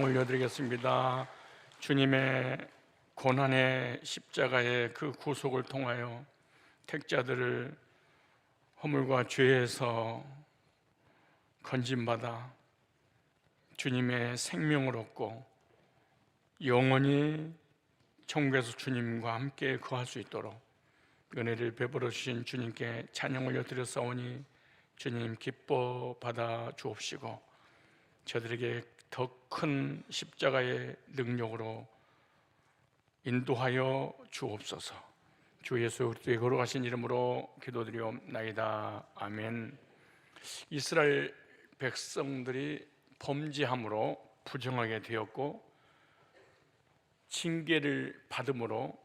올려드리겠습니다. 주님의 고난의 십자가의 그 구속을 통하여 택자들을 허물과 죄에서 건진받아 주님의 생명을 얻고 영원히 천국에서 주님과 함께 거할 수 있도록 은혜를 베풀어 주신 주님께 찬양 올려드렸사오니 주님 기뻐 받아 주옵시고 저들에게 더 큰 십자가의 능력으로 인도하여 주옵소서. 주 예수 그리스도의 거룩하신 이름으로 기도드리옵나이다. 아멘. 이스라엘 백성들이 범죄함으로 부정하게 되었고 징계를 받음으로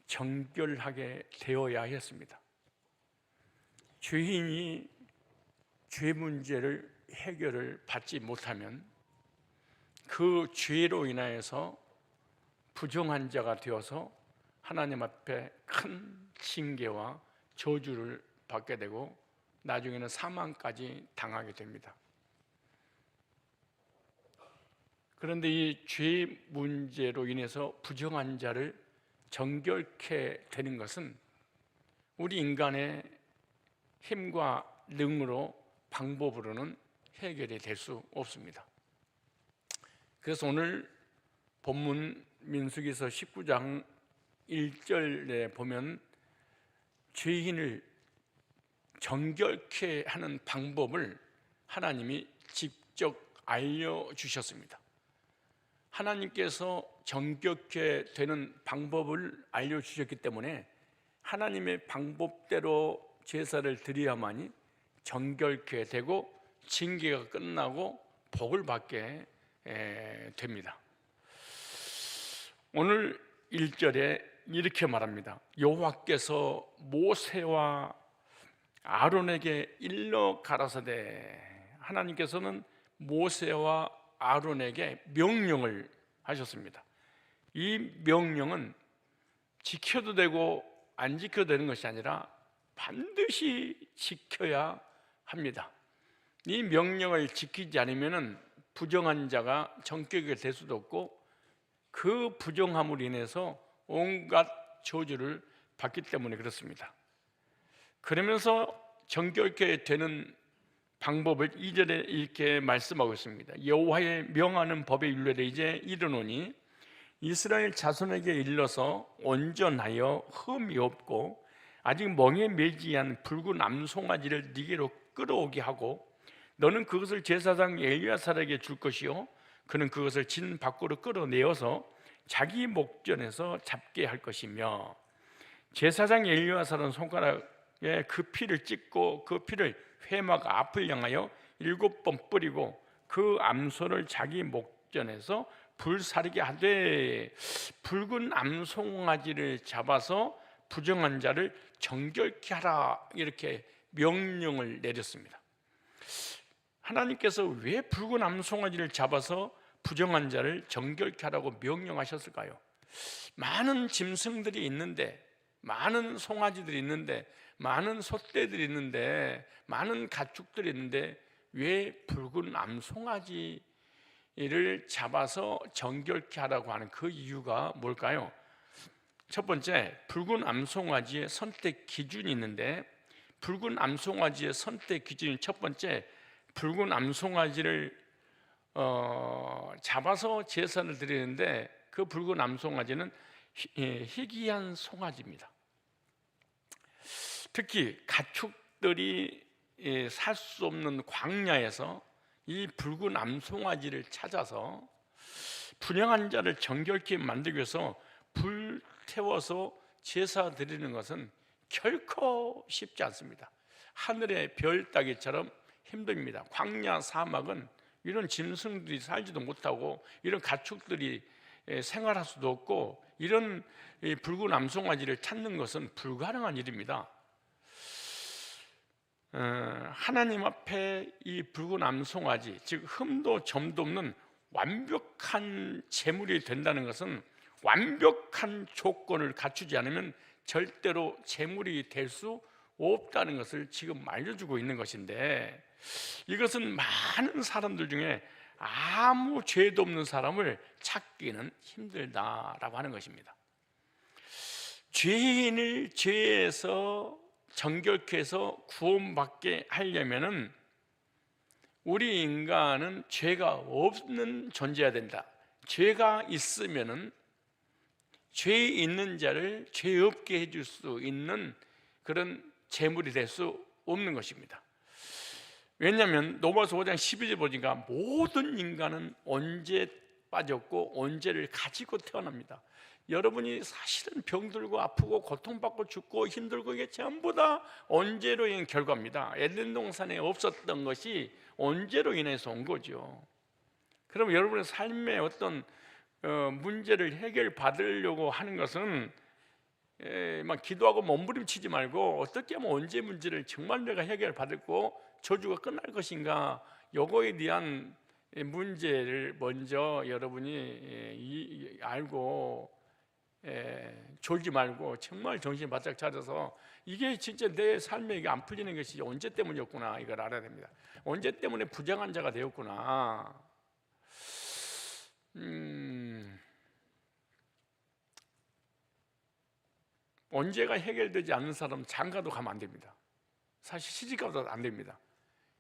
정결하게 되어야 했습니다. 죄인이 죄 문제를 해결을 받지 못하면 그 죄로 인하여서 부정한 자가 되어서 하나님 앞에 큰 징계와 저주를 받게 되고 나중에는 사망까지 당하게 됩니다. 그런데 이 죄 문제로 인해서 부정한 자를 정결케 되는 것은 우리 인간의 힘과 능으로 방법으로는 해결이 될 수 없습니다. 그래서 오늘 본문 민수기서 19장 1절에 보면 죄인을 정결케 하는 방법을 하나님이 직접 알려주셨습니다. 하나님께서 정결케 되는 방법을 알려주셨기 때문에 하나님의 방법대로 제사를 드려야만이 정결케 되고 징계가 끝나고 복을 받게 됩니다. 오늘 1절에 이렇게 말합니다. 여호와께서 모세와 아론에게 일러 가라사대. 하나님께서는 모세와 아론에게 명령을 하셨습니다. 이 명령은 지켜도 되고 안 지켜도 되는 것이 아니라 반드시 지켜야 합니다. 이 명령을 지키지 않으면 부정한 자가 정결하게 될 수도 없고 그 부정함으로 인해서 온갖 저주를 받기 때문에 그렇습니다. 그러면서 정결케 되는 방법을 2절에 이렇게 말씀하고 있습니다. 여호와의 명하는 법의 율례를 이제 이르노니 이스라엘 자손에게 일러서 온전하여 흠이 없고 아직 멍에 매지 않은 붉은 암송아지를 네게로 끌어오게 하고 너는 그것을 제사장 엘리야살에게 줄 것이요 그는 그것을 진 밖으로 끌어내어서 자기 목전에서 잡게 할 것이며 제사장 엘리야살은 손가락에 그 피를 찍고 그 피를 회막 앞을 향하여 7번 뿌리고 그 암소를 자기 목전에서 불사르게 하되 붉은 암송아지를 잡아서 부정한 자를 정결케 하라 이렇게 명령을 내렸습니다. 하나님께서 왜 붉은 암송아지를 잡아서 부정한 자를 정결케 하라고 명령하셨을까요? 많은 짐승들이 있는데, 많은 송아지들이 있는데, 많은 소떼들이 있는데, 많은 가축들이 있는데 왜 붉은 암송아지를 잡아서 정결케 하라고 하는 그 이유가 뭘까요? 첫 번째, 붉은 암송아지의 선택 기준이 있는데 붉은 암송아지의 선택 기준이 첫 번째, 붉은 암송아지를 잡아서 제사를 드리는데 그 붉은 암송아지는 희귀한 송아지입니다. 특히 가축들이 살 수 없는 광야에서 이 붉은 암송아지를 찾아서 불량한 자를 정결케 만들기 위해서 불태워서 제사 드리는 것은 결코 쉽지 않습니다. 하늘의 별 따기처럼 힘듭니다. 광야 사막은 이런 짐승들이 살지도 못하고 이런 가축들이 생활할 수도 없고 이런 붉은 암송아지를 찾는 것은 불가능한 일입니다. 하나님 앞에 이 붉은 암송아지, 즉 흠도 점도 없는 완벽한 제물이 된다는 것은 완벽한 조건을 갖추지 않으면 절대로 제물이 될 수 없다는 것을 지금 알려주고 있는 것인데, 이것은 많은 사람들 중에 아무 죄도 없는 사람을 찾기는 힘들다라고 하는 것입니다. 죄인을 죄에서 정결케 해서 구원받게 하려면은 우리 인간은 죄가 없는 존재여야 된다. 죄가 있으면은 죄 있는 자를 죄 없게 해줄 수 있는 그런 제물이 될 수 없는 것입니다. 왜냐하면 로마서 5장 12절 보니까 모든 인간은 언제 빠졌고 언제를 가지고 태어납니다. 여러분이 사실은 병들고 아프고 고통받고 죽고 힘들고 이게 전부 다 언제로 인한 결과입니다. 에덴 동산에 없었던 것이 언제로 인해서 온 거죠. 그럼 여러분의 삶의 어떤 문제를 해결받으려고 하는 것은 막 기도하고 몸부림치지 말고 어떻게 하면 언제 문제를 정말 내가 해결받고 저주가 끝날 것인가, 요거에 대한 문제를 먼저 여러분이 알고 졸지 말고 정말 정신 바짝 차려서 이게 진짜 내 삶에 이게 안 풀리는 것이 언제 때문이었구나, 이걸 알아야 됩니다. 언제 때문에 부정한 자가 되었구나. 언제가 해결되지 않는 사람은 장가도 가면 안 됩니다. 사실 시집가도 안 됩니다.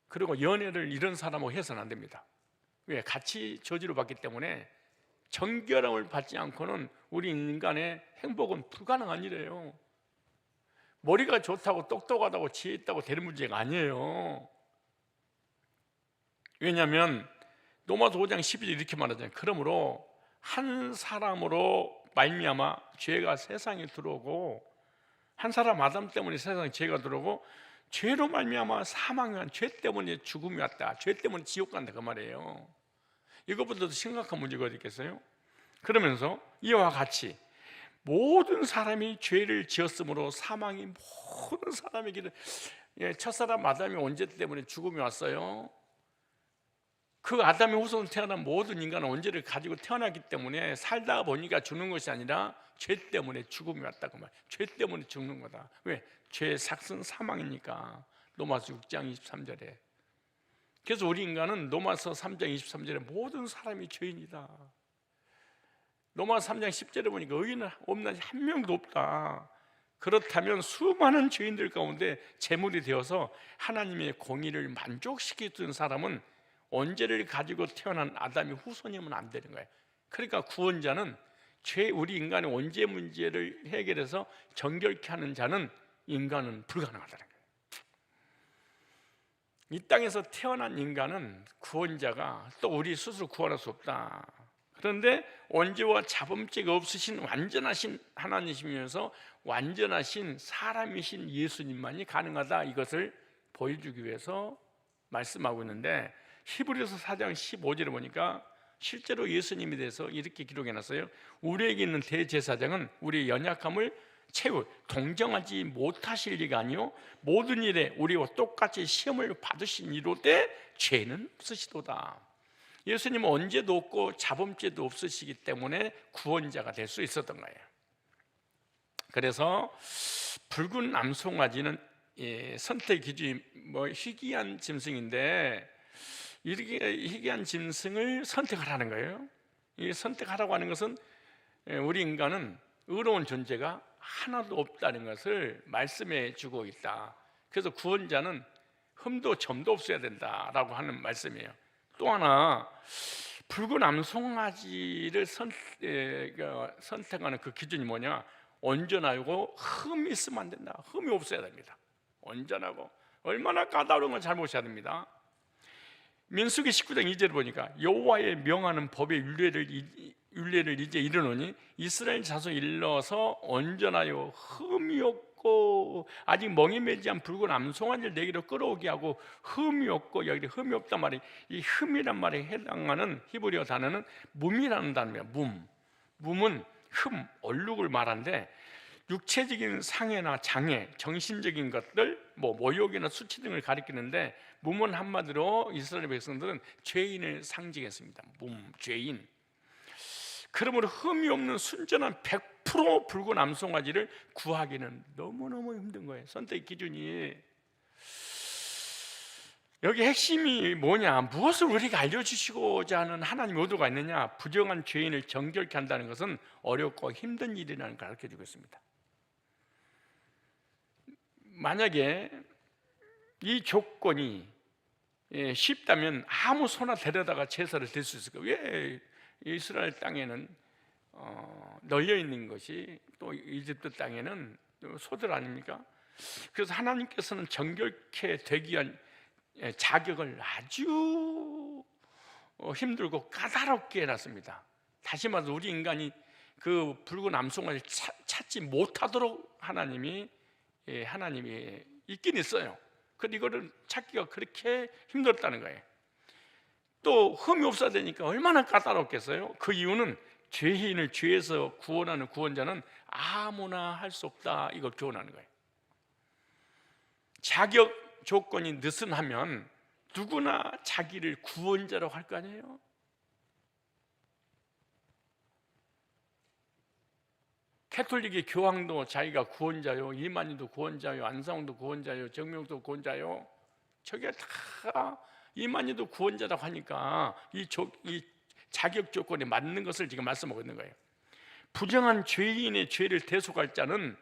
그리고 연애를 이런 사람하고 해서는 안 됩니다. 왜? 같이 저주를 받기 때문에 정결함을 받지 않고는 우리 인간의 행복은 불가능한 일이에요. 머리가 좋다고 똑똑하다고 지혜 있다고 되는 문제가 아니에요. 왜냐하면 로마서 5장 12절 이렇게 말하잖아요. 그러므로 한 사람으로 말미암아 죄가 세상에 들어오고, 한 사람 아담 때문에 세상에 죄가 들어오고, 죄로 말미암아 사망이 온, 죄 때문에 죽음이 왔다, 죄 때문에 지옥 간다, 그 말이에요. 이것보다도 심각한 문제가 어디 있겠어요? 그러면서 이와 같이 모든 사람이 죄를 지었으므로 사망이 모든 사람에게, 첫사람 아담이 언제 때문에 죽음이 왔어요? 그 아담의 후손 태어난 모든 인간은 언제를 가지고 태어나기 때문에 살다 보니까 죽는 것이 아니라 죄 때문에 죽음이 왔다고 말. 죄 때문에 죽는 거다. 왜? 죄의 삭은 사망이니까. 로마서 6장 23절에. 그래서 우리 인간은 로마서 3장 23절에 모든 사람이 죄인이다. 로마서 3장 10절에 보니까 의인은 없는 한 명도 없다. 그렇다면 수많은 죄인들 가운데 제물이 되어서 하나님의 공의를 만족시키는 사람은 언제를 가지고 태어난 아담의 후손이면 안 되는 거예요. 그러니까 구원자는 우리 인간의 원죄 문제를 해결해서 정결케 하는 자는 인간은 불가능하다는 거예요. 이 땅에서 태어난 인간은 구원자가 또 우리 스스로 구원할 수 없다. 그런데 원죄와 자범죄가 없으신 완전하신 하나님이시면서 완전하신 사람이신 예수님만이 가능하다, 이것을 보여주기 위해서 말씀하고 있는데, 히브리서 4장 15절에 보니까 실제로 예수님에 대해서 이렇게 기록해놨어요. 우리에게 있는 대제사장은 우리의 연약함을 채울 동정하지 못하실 리가 아니요 모든 일에 우리와 똑같이 시험을 받으신 이로되 죄는 없으시도다. 예수님은 언제도 없고 자범죄도 없으시기 때문에 구원자가 될 수 있었던 거예요. 그래서 붉은 암송아지는 선택 기준이 희귀한 짐승인데, 이렇게 희귀한 짐승을 선택하라는 거예요. 이 선택하라고 하는 것은 우리 인간은 의로운 존재가 하나도 없다는 것을 말씀해 주고 있다. 그래서 구원자는 흠도 점도 없어야 된다라고 하는 말씀이에요. 또 하나, 붉은 암송아지를 선택하는 그 기준이 뭐냐? 온전하고 흠이 있으면 안 된다. 흠이 없어야 됩니다. 온전하고, 얼마나 까다로운 건 잘 보셔야 됩니다. 민수기 19장 2절을 보니까 여호와의 명하는 법의 율례를 이제 이르노니 이스라엘 자손 일러서 온전하여 흠이 없고 아직 멍에 매지 않은 붉은 암송아지를 내게로 끌어오게 하고, 흠이 없고, 여기 흠이 없단 말이, 이 흠이란 말에 해당하는 히브리어 단어는 뭄이라는 단어입니다. 뭄은 흠, 얼룩을 말하는데, 육체적인 상해나 장애, 정신적인 것들, 모욕이나 수치 등을 가리키는데, 뭄은 한마디로 이스라엘 백성들은 죄인을 상징했습니다. 죄인. 그러므로 흠이 없는 순전한 100% 붉은 암송아지를 구하기는 너무너무 힘든 거예요. 선택 기준이. 여기 핵심이 뭐냐? 무엇을 우리에게 알려주시고자 하는 하나님의 의도가 있느냐? 부정한 죄인을 정결케 한다는 것은 어렵고 힘든 일이라는 걸 가르쳐주고 있습니다. 만약에 이 조건이 쉽다면 아무 소나 데려다가 제사를 드릴 수 있을까? 왜 이스라엘 땅에는 널려 있는 것이 또 이집트 땅에는 소들 아닙니까? 그래서 하나님께서는 정결케 되기 위한 자격을 아주 힘들고 까다롭게 해놨습니다. 다시 말해서 우리 인간이 그 붉은 암송아지를 찾지 못하도록 하나님이 있긴 있어요. 근데 이거를 찾기가 그렇게 힘들었다는 거예요. 또 흠이 없어야 되니까 얼마나 까다롭겠어요? 그 이유는 죄인을 죄에서 구원하는 구원자는 아무나 할 수 없다, 이걸 교훈하는 거예요. 자격 조건이 느슨하면 누구나 자기를 구원자라고 할 거 아니에요? 캐톨릭의 교황도 자기가 구원자요, 이만희도 구원자요, 안상홍도 구원자요, 정명도 구원자요. 저게 다 이만희도 구원자라고 하니까 이 자격 조건에 맞는 것을 지금 말씀하고 있는 거예요. 부정한 죄인의 죄를 대속할 자는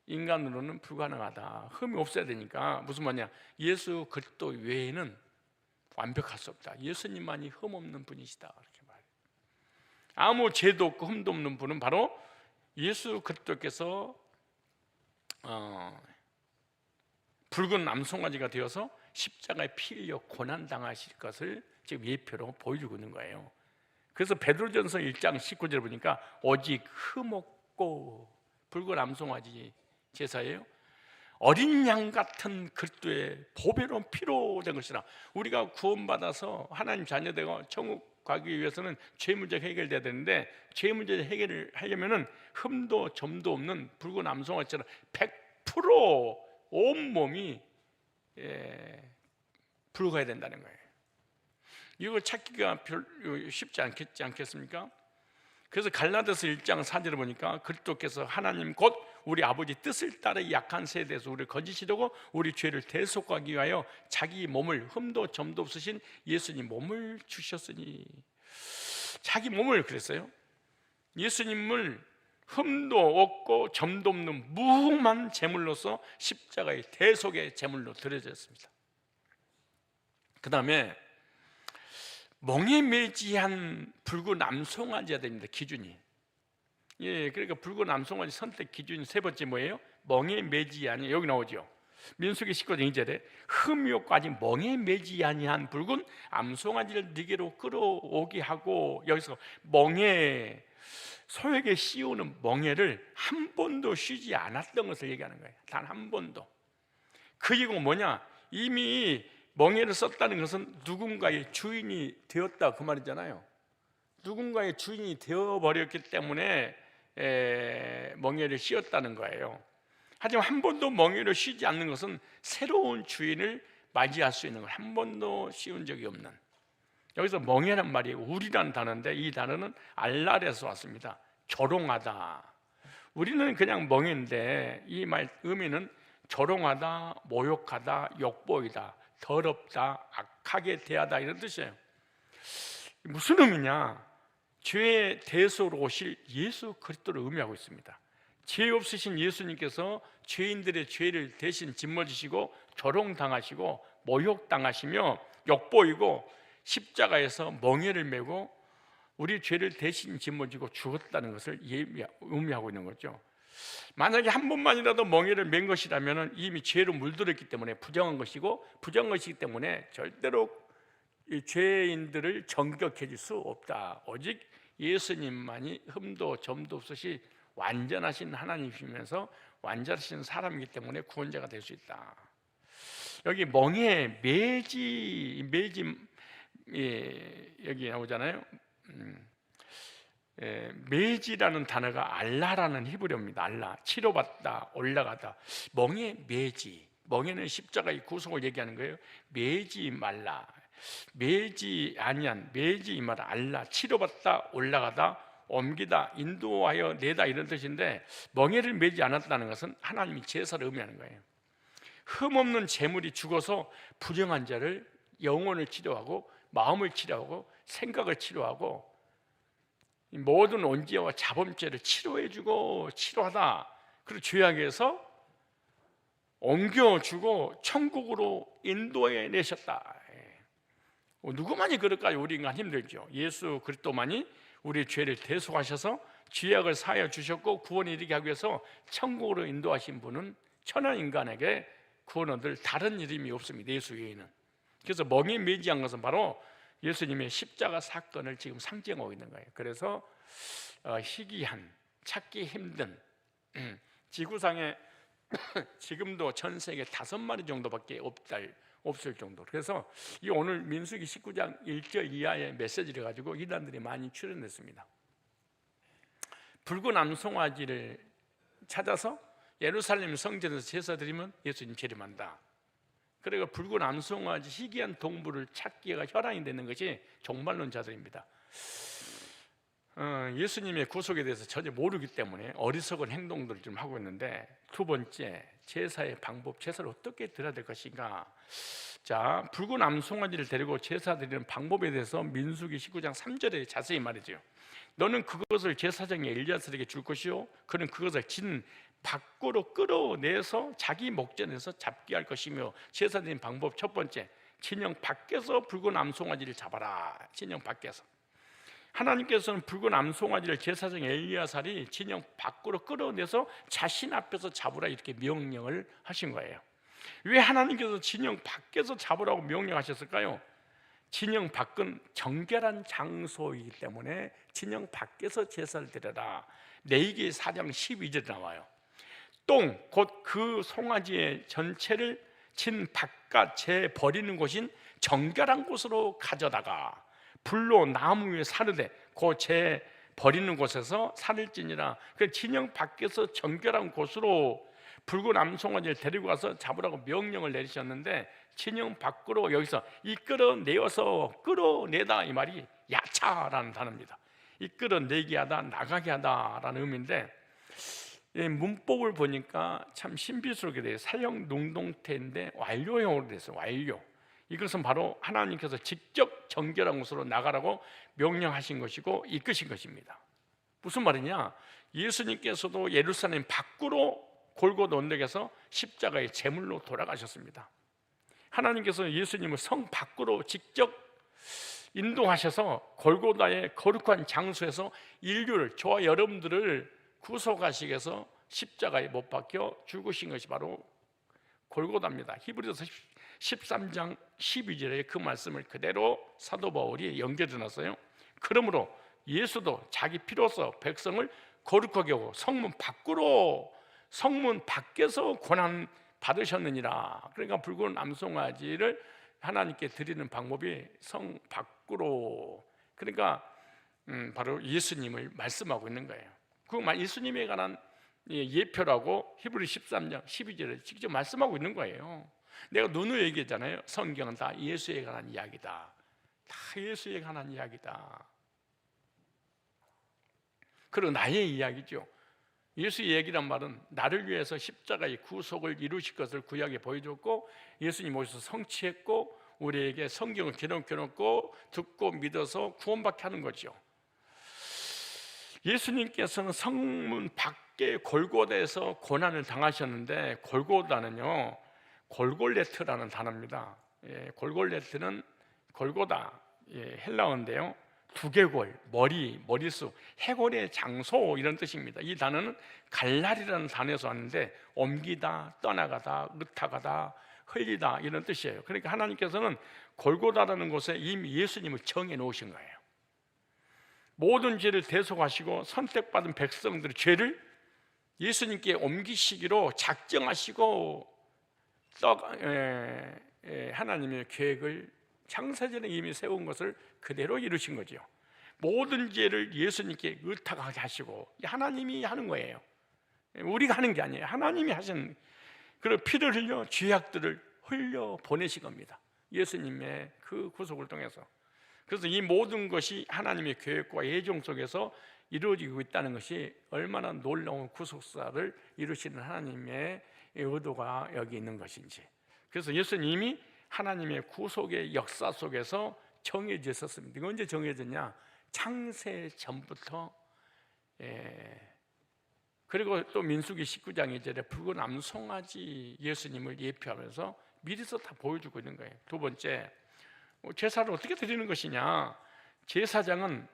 인간으로는 불가능하다. 흠이 없어야 되니까. 무슨 말이냐? 예수 그리스도 외에는 완벽할 수 없다. 예수님만이 흠 없는 분이시다, 이렇게 말해요. 아무 죄도 없고 흠도 없는 분은 바로 예수 그리스도께서 붉은 암송아지가 되어서 십자가에 피 흘려 고난 당하실 것을 지금 예표로 보여주고 있는 거예요. 그래서 베드로전서 1장 19절 보니까 오직 흠 없고 붉은 암송아지 제사예요. 어린 양 같은 그리스도의 보배로운 피로 된 것이라. 우리가 구원받아서 하나님 자녀되고 천국 가기 위해서는 죄 문제가 해결돼야 되는데, 죄 문제 해결을 하려면은 흠도 점도 없는 붉은 암송아지처럼 100% 온몸이 붉어야 된다는 거예요. 이걸 찾기가 쉽지 않겠습니까? 그래서 갈라디아서 1장 4절을 보니까 그리스도께서 하나님 곧 우리 아버지 뜻을 따라 약한 세대에서 우리를 건지시려고 우리 죄를 대속하기 위하여 자기 몸을 흠도 점도 없으신 예수님 몸을 주셨으니. 자기 몸을 그랬어요. 예수님을 흠도 없고 점도 없는 무흠한 제물로서 십자가의 대속의 제물로 드려졌습니다. 그 다음에 멍에 매지한 붉은 암송아지가 됩니다. 기준이. 그러니까 붉은 암송아지 선택 기준 세 번째 뭐예요? 멍에 매지 아니. 여기 나오죠. 민수기 19장 2절에 흠이 없고 아직 멍에 매지 아니한 붉은 암송아지를 네게로 끌어오게 하고, 여기서 멍에, 소에게 씌우는 멍에를 한 번도 쉬지 않았던 것을 얘기하는 거예요. 단 한 번도. 그 이유가 뭐냐? 이미 멍에를 썼다는 것은 누군가의 주인이 되었다, 그 말이잖아요. 누군가의 주인이 되어버렸기 때문에 멍에를 씌웠다는 거예요. 하지만 한 번도 멍에를 쉬지 않는 것은 새로운 주인을 맞이할 수 있는 걸 한 번도 씌운 적이 없는. 여기서 멍에란 말이 우리라는 단어인데, 이 단어는 알랄에서 왔습니다. 조롱하다. 우리는 그냥 멍에인데 이 말 의미는 조롱하다, 모욕하다, 욕보이다, 더럽다, 악하게 대하다, 이런 뜻이에요. 무슨 의미냐? 죄의 대속으로 오실 예수 그리스도를 의미하고 있습니다. 죄 없으신 예수님께서 죄인들의 죄를 대신 짊어지시고 조롱당하시고 모욕당하시며 욕보이고 십자가에서 멍에를 메고 우리 죄를 대신 짊어지고 죽었다는 것을 의미하고 있는 거죠. 만약에 한 번만이라도 멍에를 맨 것이라면 이미 죄로 물들었기 때문에 부정한 것이고, 부정한 것이기 때문에 절대로 이 죄인들을 정결해 줄 수 없다. 오직 예수님만이 흠도 점도 없으시 완전하신 하나님이시면서 완전하신 사람이기 때문에 구원자가 될 수 있다. 여기 멍에 매지 여기 나오잖아요. 매지라는 단어가 알라라는 히브리어입니다. 알라, 치료받다, 올라가다. 멍에 매지, 멍에는 십자가의 구속을 얘기하는 거예요. 매지 말라, 매지 아니한, 매지 말 알라, 치료받다, 올라가다, 옮기다, 인도하여 내다, 이런 뜻인데, 멍에를 매지 않았다는 것은 하나님이 제사를 의미하는 거예요. 흠없는 제물이 죽어서 부정한 자를 영혼을 치료하고 마음을 치료하고 생각을 치료하고 모든 원죄와 자범죄를 치료해주고 치료하다. 그리고 죄악에서 옮겨주고 천국으로 인도해 내셨다. 누구만이 그럴까요? 우리 인간 힘들죠. 예수 그리스도만이 우리 죄를 대속하셔서 죄악을 사하여 주셨고 구원에 이르게 하기 위해서 천국으로 인도하신 분은 천하 인간에게 구원 얻을 다른 이름이 없습니다. 예수 외에는. 그래서 멍에 매지한 것은 바로 예수님의 십자가 사건을 지금 상징하고 있는 거예요. 그래서 희귀한, 찾기 힘든 지구상에 지금도 전 세계 5마리 정도밖에 없을 정도로. 그래서 이 오늘 민수기 19장 1절 이하의 메시지를 가지고 이단들이 많이 출연했습니다. 붉은 암송아지를 찾아서 예루살렘 성전에서 제사 드리면 예수님 재림한다. 그리고 붉은 암송아지 희귀한 동물을 찾기가 혈안이 되는 것이 종말론자들입니다. 예수님의 구속에 대해서 전혀 모르기 때문에 어리석은 행동들을 좀 하고 있는데, 두 번째, 제사의 방법, 제사를 어떻게 드려야 될 것인가. 자, 붉은 암송아지를 데리고 제사 드리는 방법에 대해서 민수기 19장 3절에 자세히 말이죠. 너는 그것을 제사장의 엘리야살에게 줄 것이요 그는 그것을 진 밖으로 끌어내서 자기 목전에서 잡게 할 것이며, 제사 드리는 방법 첫 번째, 진영 밖에서 붉은 암송아지를 잡아라. 진영 밖에서. 하나님께서는 붉은 암송아지를 제사장 엘리야살이 진영 밖으로 끌어내서 자신 앞에서 잡으라 이렇게 명령을 하신 거예요. 왜 하나님께서 진영 밖에서 잡으라고 명령하셨을까요? 진영 밖은 정결한 장소이기 때문에 진영 밖에서 제사를 드려라. 레위기 4장 12절에 나와요. 똥, 곧 그 송아지의 전체를 진 바깥 재 버리는 곳인 정결한 곳으로 가져다가 불로 나무 위에 사르되 그 재 버리는 곳에서 살을 찌니라. 그 진영 밖에서 정결한 곳으로 붉은 암송아지를 데리고 가서 잡으라고 명령을 내리셨는데, 진영 밖으로 여기서 이끌어내어서 끌어내다 이 말이 야차라는 단어입니다. 이끌어내게 하다, 나가게 하다라는 의미인데, 이 문법을 보니까 참 신비스럽게 돼요. 사형 능동태인데 완료형으로 됐어요. 완료. 이것은 바로 하나님께서 직접 정결한 곳으로 나가라고 명령하신 것이고 이끄신 것입니다. 무슨 말이냐? 예수님께서도 예루살렘 밖으로 골고다 언덕에서 십자가의 제물로 돌아가셨습니다. 하나님께서 예수님을 성 밖으로 직접 인도하셔서 골고다의 거룩한 장소에서 인류를, 저와 여러분들을 구속하시기 위해서 십자가에 못 박혀 죽으신 것이 바로 골고다입니다. 히브리서 13장 12절에 그 말씀을 그대로 사도 바울이 연결해 놨어요. 그러므로 예수도 자기 피로써 백성을 거룩하게 하고 성문 밖에서 고난 받으셨느니라. 그러니까 붉은 암송아지를 하나님께 드리는 방법이 성 밖으로, 그러니까 바로 예수님을 말씀하고 있는 거예요. 그 예수님에 관한 예표라고 히브리 13장 12절에 직접 말씀하고 있는 거예요. 내가 눈을 얘기했잖아요. 성경은 다 예수에 관한 이야기다. 다 예수에 관한 이야기다. 그리고 나의 이야기죠. 예수의 얘기란 말은 나를 위해서 십자가의 구속을 이루실 것을 구약에 보여줬고, 예수님 오셔서 성취했고, 우리에게 성경을 기록해놓고 듣고 믿어서 구원받게 하는 거죠. 예수님께서는 성문 밖에 골고다에서 고난을 당하셨는데, 골고다는요 골골레트라는 단어입니다. 골골레트는 골고다, 헬라어인데요, 두개골, 머리수, 해골의 장소 이런 뜻입니다. 이 단어는 갈날이라는 단어에서 왔는데 옮기다, 떠나가다, 흩어가다, 흘리다 이런 뜻이에요. 그러니까 하나님께서는 골고다라는 곳에 이미 예수님을 정해 놓으신 거예요. 모든 죄를 대속하시고 선택받은 백성들의 죄를 예수님께 옮기시기로 작정하시고 하나님의 계획을 창세전에 이미 세운 것을 그대로 이루신 거죠. 모든 죄를 예수님께 의탁하게 하시고, 하나님이 하는 거예요. 우리가 하는 게 아니에요. 하나님이 하신, 그리고 피를 흘려 죄악들을 흘려 보내신 겁니다. 예수님의 그 구속을 통해서. 그래서 이 모든 것이 하나님의 계획과 예정 속에서 이루어지고 있다는 것이 얼마나 놀라운 구속사를 이루시는 하나님의 의도가 여기 있는 것인지. 그래서 예수님이 하나님의 구속의 역사 속에서 정해져 있었습니다. 이거 언제 정해졌냐? 창세 전부터. 그리고 또 민수기 19장 2절에 붉은 암송아지 예수님을 예표하면서 미리서 다 보여주고 있는 거예요. 두 번째, 제사를 어떻게 드리는 것이냐? 제사장은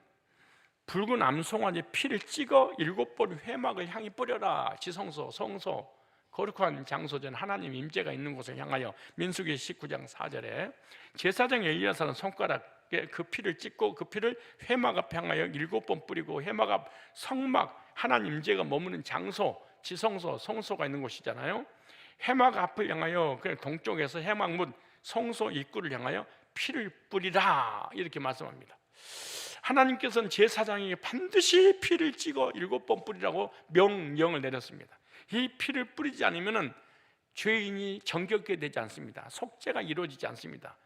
붉은 암송아지 피를 찍어 7번 회막을 향해 뿌려라. 지성소, 성소, 거룩한 장소전 하나님 임재가 있는 곳을 향하여. 민수기 19장 4절에 제사장 엘리야사는 손가락에 그 피를 찍고 그 피를 회막 앞에 향하여 7번 뿌리고, 회막 앞 성막, 하나님 임재가 머무는 장소, 지성소, 성소가 있는 곳이잖아요. 회막 앞을 향하여, 그냥 동쪽에서 회막문 성소 입구를 향하여 피를 뿌리라, 이렇게 말씀합니다. 하나님께서는 제사장에게 반드시 피를 찍어 7번 뿌리라고 명령을 내렸습니다. 이 피를 뿌리지 않으면 죄인이 정결케 되지 않습니다. 속죄가 이루어지지 않습니다.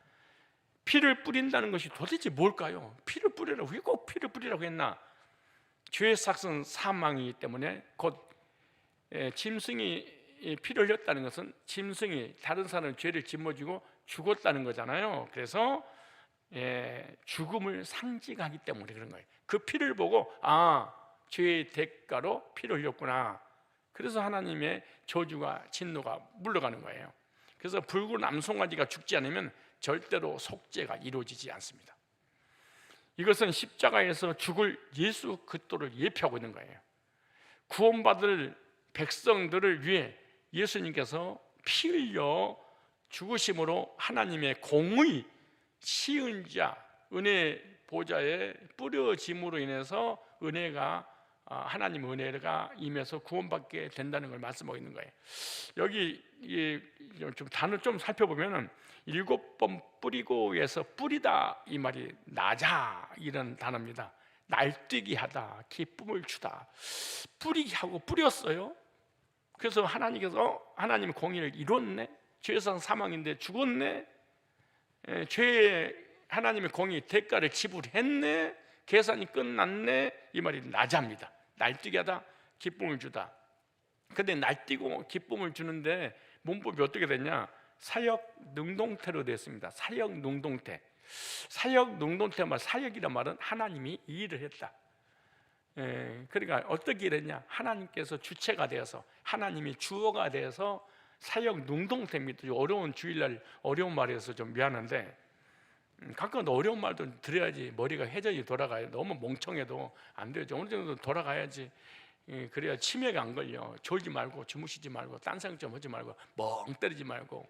피를 뿌린다는 것이 도대체 뭘까요? 피를 뿌리라고, 왜 꼭 피를 뿌리라고 했나? 죄의 삭은 사망이기 때문에, 곧 짐승이 피를 흘렸다는 것은 짐승이 다른 사람의 죄를 짊어지고 죽었다는 거잖아요. 그래서 죽음을 상징하기 때문에 그런 거예요. 그 피를 보고 죄의 대가로 피를 흘렸구나. 그래서 하나님의 저주가, 진노가 물러가는 거예요. 그래서 붉은 암송아지가 죽지 않으면 절대로 속죄가 이루어지지 않습니다. 이것은 십자가에서 죽을 예수 그리스도를 예표하고 있는 거예요. 구원받을 백성들을 위해 예수님께서 피 흘려 죽으심으로 하나님의 공의, 시은자, 은혜 보좌에 뿌려짐으로 인해서 은혜가, 하나님의 은혜가 임해서 구원받게 된다는 걸 말씀하고 있는 거예요. 여기 좀 단어 좀 살펴보면은 7번 뿌리고에서 뿌리다, 이 말이 나자, 이런 단어입니다. 날뛰게 하다, 기쁨을 주다. 뿌리게 하고 뿌렸어요. 그래서 하나님께서 하나님의 공의를 이뤘네. 죄상 사망인데 죽었네. 죄의 하나님의 공의 대가를 지불했네. 계산이 끝났네. 이 말이 나자입니다. 날뛰게 하다, 기쁨을 주다. 근데 날뛰고 기쁨을 주는데 문법이 어떻게 됐냐? 사역 능동태로 됐습니다. 사역 능동태. 사역 능동태 말, 사역이란 말은 하나님이 이 일을 했다. 그러니까 어떻게 일했냐? 하나님께서 주체가 되어서, 하나님이 주어가 되어서 사역 능동태입니다. 어려운 주일날 어려운 말이어서 좀 미안한데, 가끔 어려운 말도 들어야지 머리가 회전이 돌아가요. 너무 멍청해도 안 돼요. 어느 정도 돌아가야지. 그래야 치매가 안 걸려. 졸지 말고, 주무시지 말고, 딴 생각 좀 하지 말고, 멍 때리지 말고.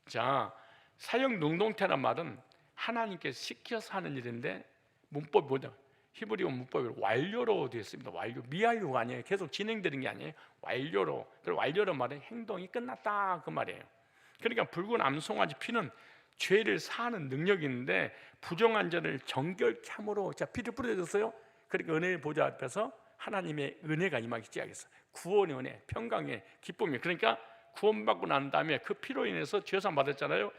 자, 사역 능동태란 말은 하나님께 시켜서 하는 일인데, 문법이 뭐냐? 히브리어 문법이 완료로 되어 있습니다. 완료, 미완료가 아니에요. 계속 진행되는 게 아니에요. 완료로. 그 완료란 말은 행동이 끝났다, 그 말이에요. 그러니까 붉은 암송아지 피는 죄를 사하는 능력이 있는데, 부정한 자를 정결케 함으로, 자, 피를 뿌려줬어요. 그러니까 은혜의 보좌 앞에서 하나님의 은혜가 임하기 시작했어. 구원의 은혜, 평강의 기쁨이. 그러니까 구원받고 난 다음에 그 피로 인해서 죄상 받았잖아요.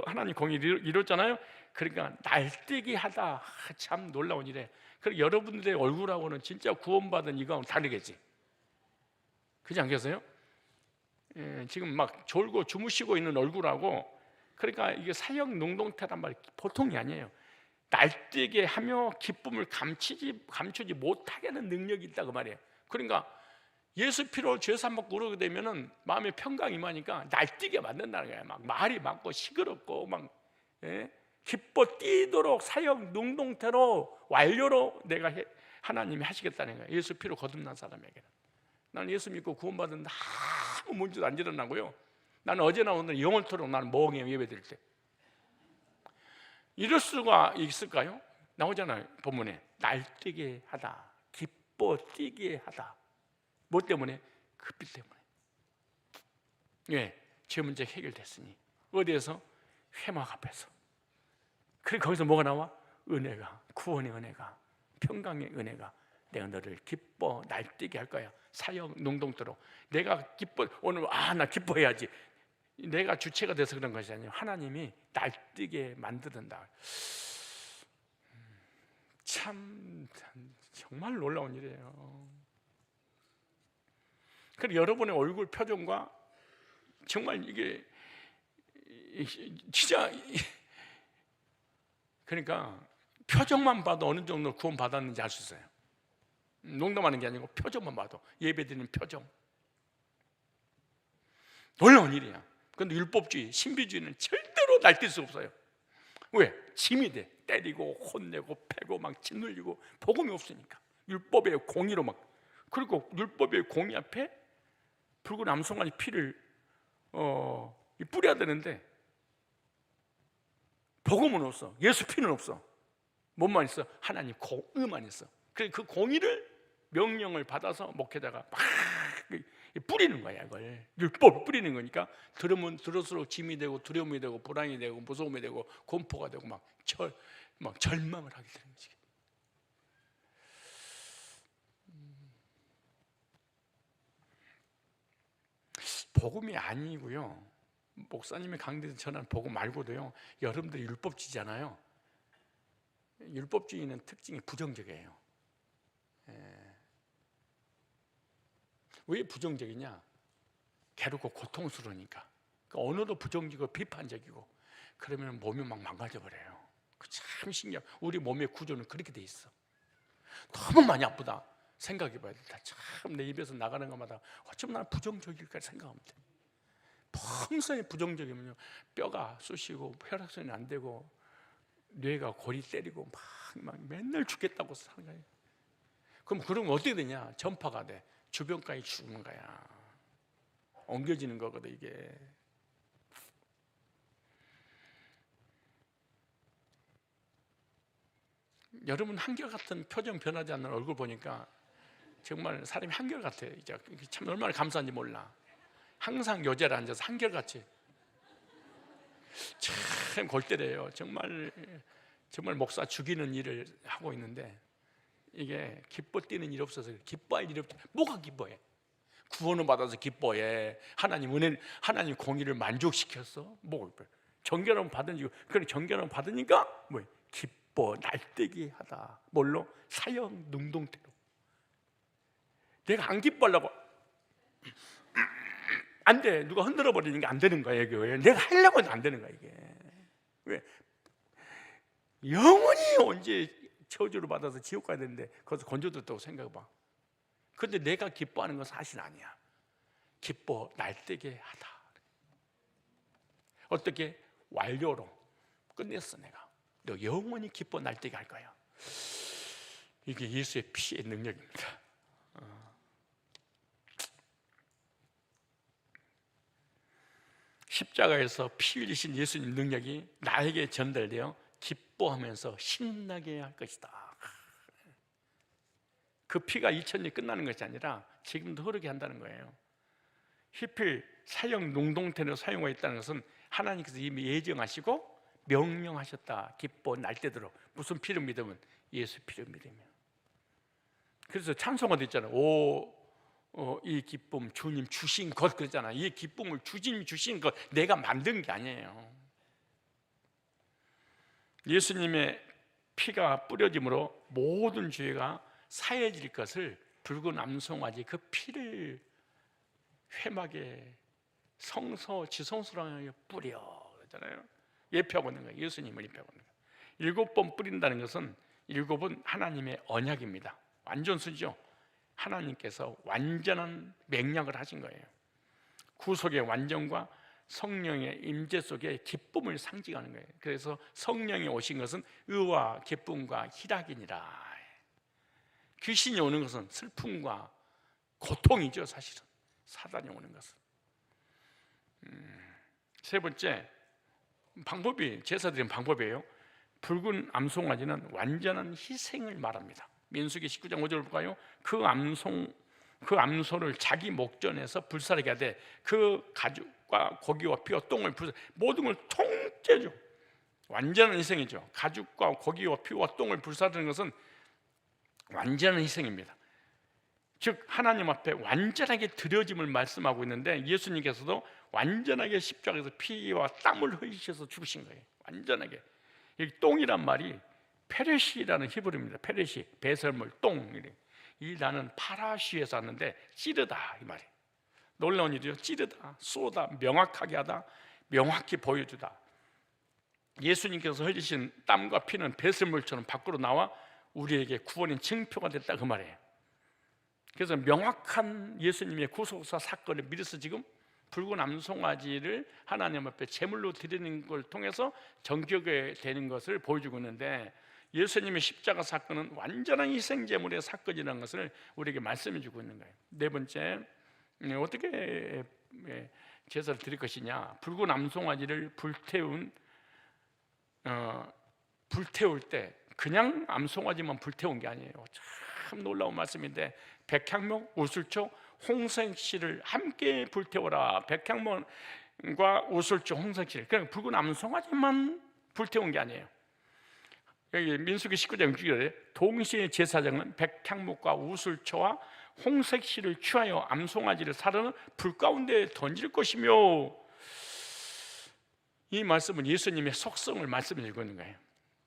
하나님 공의를 이뤘잖아요. 그러니까 날뛰게 하다. 참 놀라운 일이에요. 그리고 여러분들의 얼굴하고는 진짜 구원받은 이거하고 다르겠지. 그렇지 않겠어요? 지금 막 졸고 주무시고 있는 얼굴하고, 그러니까 이게 사역 능동태란 말이 보통이 아니에요. 날뛰게 하며 기쁨을 감추지 못하게 하는 능력이 있다고 말이에요. 그러니까 예수 피로 죄산 받고 그러게 되면은 마음에 평강이 임하니까 날뛰게 만든다는 거예요. 막 말이 많고 시끄럽고 막 기뻐 뛰도록 사역 능동태로 완료로 내가 하나님이 하시겠다는 거예요. 예수 피로 거듭난 사람에게는. 나는 예수 믿고 구원받은데 아무 문제도 안 일어나고요. 나는 어제나 오늘 영원토록 나는 멍해요. 예배드릴 때. 이럴 수가 있을까요? 나오잖아요, 본문에. 날뛰게 하다, 기뻐 뛰게 하다. 뭐 때문에? 그 피 때문에. 왜? 죄 문제 해결됐으니. 어디에서? 회막 앞에서. 그래, 거기서 뭐가 나와? 은혜가, 구원의 은혜가, 평강의 은혜가. 내가 너를 기뻐 날뛰게 할 거야. 사역 능동토로. 내가 기뻐, 오늘 나 기뻐해야지. 내가 주체가 돼서 그런 것이 아니에요. 하나님이 날뛰게 만드는다. 참 정말 놀라운 일이에요. 그리고 여러분의 얼굴 표정과 정말 이게 진짜 그러니까 표정만 봐도 어느 정도 구원 받았는지 알 수 있어요. 농담하는 게 아니고 표정만 봐도, 예배드리는 표정. 놀라운 일이야. 그런데 율법주의, 신비주의는 절대로 날뛸 수 없어요. 왜? 짐이 돼. 때리고 혼내고 패고 막 짓눌리고, 복음이 없으니까. 율법의 공의로 막. 그리고 율법의 공의 앞에 붉은 암송아지 피를 뿌려야 되는데 복음은 없어. 예수 피는 없어. 뭐만 있어? 하나님 공의만 있어. 그래서 그 공의를, 명령을 받아서 목회자가 막 뿌리는 거야. 이걸 율법을 뿌리는 거니까 들으면 들을수록 짐이 되고 두려움이 되고 불안이 되고 무서움이 되고 공포가 되고 막 절망을 하게 되는 거지. 복음이 아니고요, 목사님이 강대에서 전한 복음 말고도요, 여러분들이 율법주의잖아요. 율법주의는 특징이 부정적이에요. 왜 부정적이냐? 괴롭고 고통스러우니까. 그러니까 언어도 부정적이고 비판적이고, 그러면 몸이 막 망가져버려요. 참 신기해. 우리 몸의 구조는 그렇게 돼 있어. 너무 많이 아프다 생각해봐야 돼. 참 내 입에서 나가는 것마다 어쩜 나는 부정적일까 생각하면 돼. 평소에 부정적이면요, 뼈가 쑤시고 혈액순환이 안 되고 뇌가 골이 때리고 막 맨날 죽겠다고 생각해. 그럼 그러면 어떻게 되냐? 전파가 돼. 주변까지 죽는 거야. 옮겨지는 거거든 이게. 여러분 한결같은 표정 변하지 않는 얼굴 보니까 정말 사람이 한결같아요. 이제 참 얼마나 감사한지 몰라. 항상 요자리에 앉아서 한결같이. 참 골 때려요. 정말 목사 죽이는 일을 하고 있는데 이게 기뻐 뛰는 일이 없어서. 기뻐할 일이 없지. 뭐가 기뻐해? 구원을 받아서 기뻐해. 하나님 은혜, 하나님 공의를 만족시켰어. 뭐가 기뻐해? 정결함 받으니까. 그래, 정결함 받으니까 뭐 기뻐 날뛰게 하다. 뭘로? 사형 능동태로. 내가 안 기뻐하려고 안 돼. 누가 흔들어 버리니까 안 되는 거야. 이게 내가 하려고 해도 안 되는 거야. 이게 왜? 영원히 언제 저주를 받아서 지옥 가야 되는데 거기서 건져줬다고 생각해봐. 근데 내가 기뻐하는 건 사실 아니야. 기뻐 날뛰게 하다. 어떻게? 완료로 끝냈어. 내가 너 영원히 기뻐 날뛰게 할 거야. 이게 예수의 피의 능력입니다. 십자가에서 피 흘리신 예수님 능력이 나에게 전달되어 기뻐하면서 신나게 할 것이다. 그 피가 2000년이 끝나는 것이 아니라 지금도 흐르게 한다는 거예요. 히필 사형 농동태로 사용하고 있다는 것은 하나님께서 이미 예정하시고 명령하셨다. 기뻐 날뛰도록. 무슨 피를 믿으면? 예수 피를 믿으면. 그래서 찬송가도 있잖아요. 이 기쁨 주님 주신 것, 그랬잖아. 이 기쁨을 주님 주신 것, 내가 만든 게 아니에요. 예수님의 피가 뿌려짐으로 모든 죄가 사해질 것을 붉은 암송아지 그 피를 회막에 지성소랑하게 뿌려 그러잖아요. 예표하고 있는 거예요. 예수님을 예표하고 있는 거예요. 7번 뿌린다는 것은 7은 하나님의 언약입니다. 완전수죠. 하나님께서 완전한 맹약을 하신 거예요. 구속의 완전과 성령의 임재 속에 기쁨을 상징하는 거예요. 그래서 성령이 오신 것은 의와 기쁨과 희락이니라. 귀신이 오는 것은 슬픔과 고통이죠. 사실은 사단이 오는 것은. 세 번째 방법이, 제사 드리는 방법이에요. 붉은 암송아지는 완전한 희생을 말합니다. 민수기 19장 5절 볼까요? 그 암소를 자기 목전에서 불사르게 하되 그 가죽과 고기와 피와 똥을 모든 걸 통째죠. 완전한 희생이죠. 가죽과 고기와 피와 똥을 불사르는 것은 완전한 희생입니다. 즉 하나님 앞에 완전하게 드려짐을 말씀하고 있는데, 예수님께서도 완전하게 십자가에서 피와 땀을 흘리셔서 죽으신 거예요. 완전하게. 이 똥이란 말이 페레시라는 히브리입니다. 페레시, 배설물, 똥. 이 나는 파라시에서 왔는데 찌르다 이 말이에요. 놀라운 일이죠. 찌르다, 쏘다, 명확하게 하다, 명확히 보여주다. 예수님께서 흘리신 땀과 피는 배설물처럼 밖으로 나와 우리에게 구원인 증표가 됐다, 그 말이에요. 그래서 명확한 예수님의 구속사 사건을 미래서 지금 붉은 암송아지를 하나님 앞에 제물로 드리는 걸 통해서 정결게 되는 것을 보여주고 있는데, 예수님의 십자가 사건은 완전한 희생제물의 사건이라는 것을 우리에게 말씀해 주고 있는 거예요. 네 번째, 어떻게 제사를 드릴 것이냐. 붉은 암송아지를 불태울 때 그냥 암송아지만 불태운 게 아니에요. 참 놀라운 말씀인데, 백향목, 우슬초, 홍색실을 함께 불태워라. 백향목과 우슬초, 홍색실, 그냥 붉은 암송아지만 불태운 게 아니에요. 여기 민수기 19장 6절에 동시에 제사장은 백향목과 우슬초와 홍색실을 취하여 암송아지를 사르는 불 가운데 던질 것이며, 이 말씀은 예수님의 속성을 말씀해 주고 있는 거예요.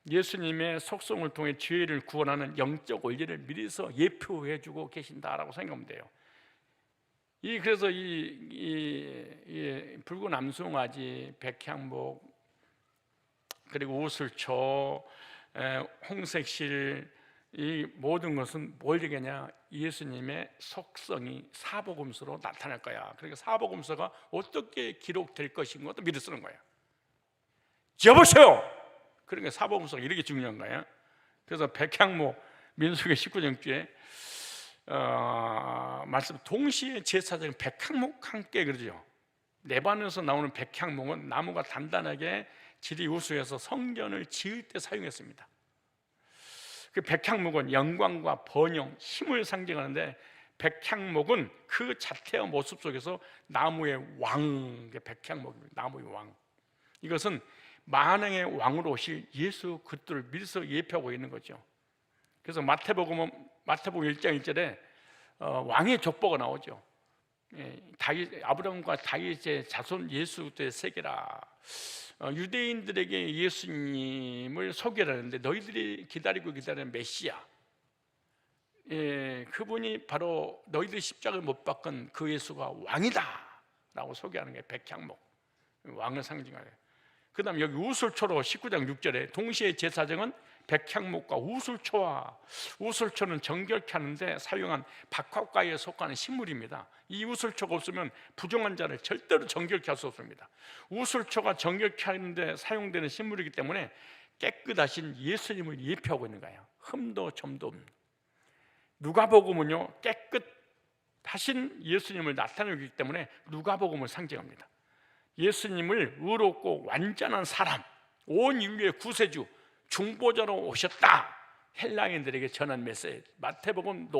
예수님의 속성을 통해 죄를 구원하는 영적 원리를 미리서 예표해 주고 계신다라고 생각하면 돼요. 그래서 이 붉은 암송아지, 백향목, 그리고 우슬초, 홍색실, 이 모든 것은 뭘 얘기하냐? 예수님의 속성이 사복음서로 나타날 거야. 그러니까 사복음서가 어떻게 기록될 것인 것도 미리 쓰는 거예요. 여보세요. 그러니까 사복음서가 이렇게 중요한 거예요. 그래서 백향목, 민수기 19장 주에 말씀, 동시에 제사장은 백향목 함께, 그러죠. 레바논에서 나오는 백향목은 나무가 단단하게 질이 우수해서 성전을 지을 때 사용했습니다. 그 백향목은 영광과 번영, 힘을 상징하는데, 백향목은 그 자태와 모습 속에서 나무의 왕, 백향목입니다. 나무의 왕. 이것은 만왕의 왕으로 오실 예수 그리스도를 미리서 예표하고 있는 거죠. 그래서 마태복음 1장 1절에 왕의 족보가 나오죠. 아브라함과 다윗의 자손 예수 그리스도의 세계라. 유대인들에게 예수님을 소개하는데, 너희들이 기다리고 기다리는 메시아, 그분이 바로 너희들이 십자가를 못 박은 그 예수가 왕이다 라고 소개하는 게 백향목, 왕을 상징하는. 그 다음에 여기 우슬초로 19장 6절에 동시에 제사장은 백향목과 우슬초와, 우슬초는 정결케 하는데 사용한 박화과에 속하는 식물입니다. 이 우슬초가 없으면 부정한 자를 절대로 정결케 할 수 없습니다. 우슬초가 정결케 하는데 사용되는 식물이기 때문에 깨끗하신 예수님을 예표하고 있는 거예요. 흠도 점도 없는. 누가복음은요, 깨끗하신 예수님을 나타내기 때문에 누가복음을 상징합니다. 예수님을 의롭고 완전한 사람, 온 인류의 구세주, 중보자로 오셨다, 헬라인들에게 전한 메시지. 마태복음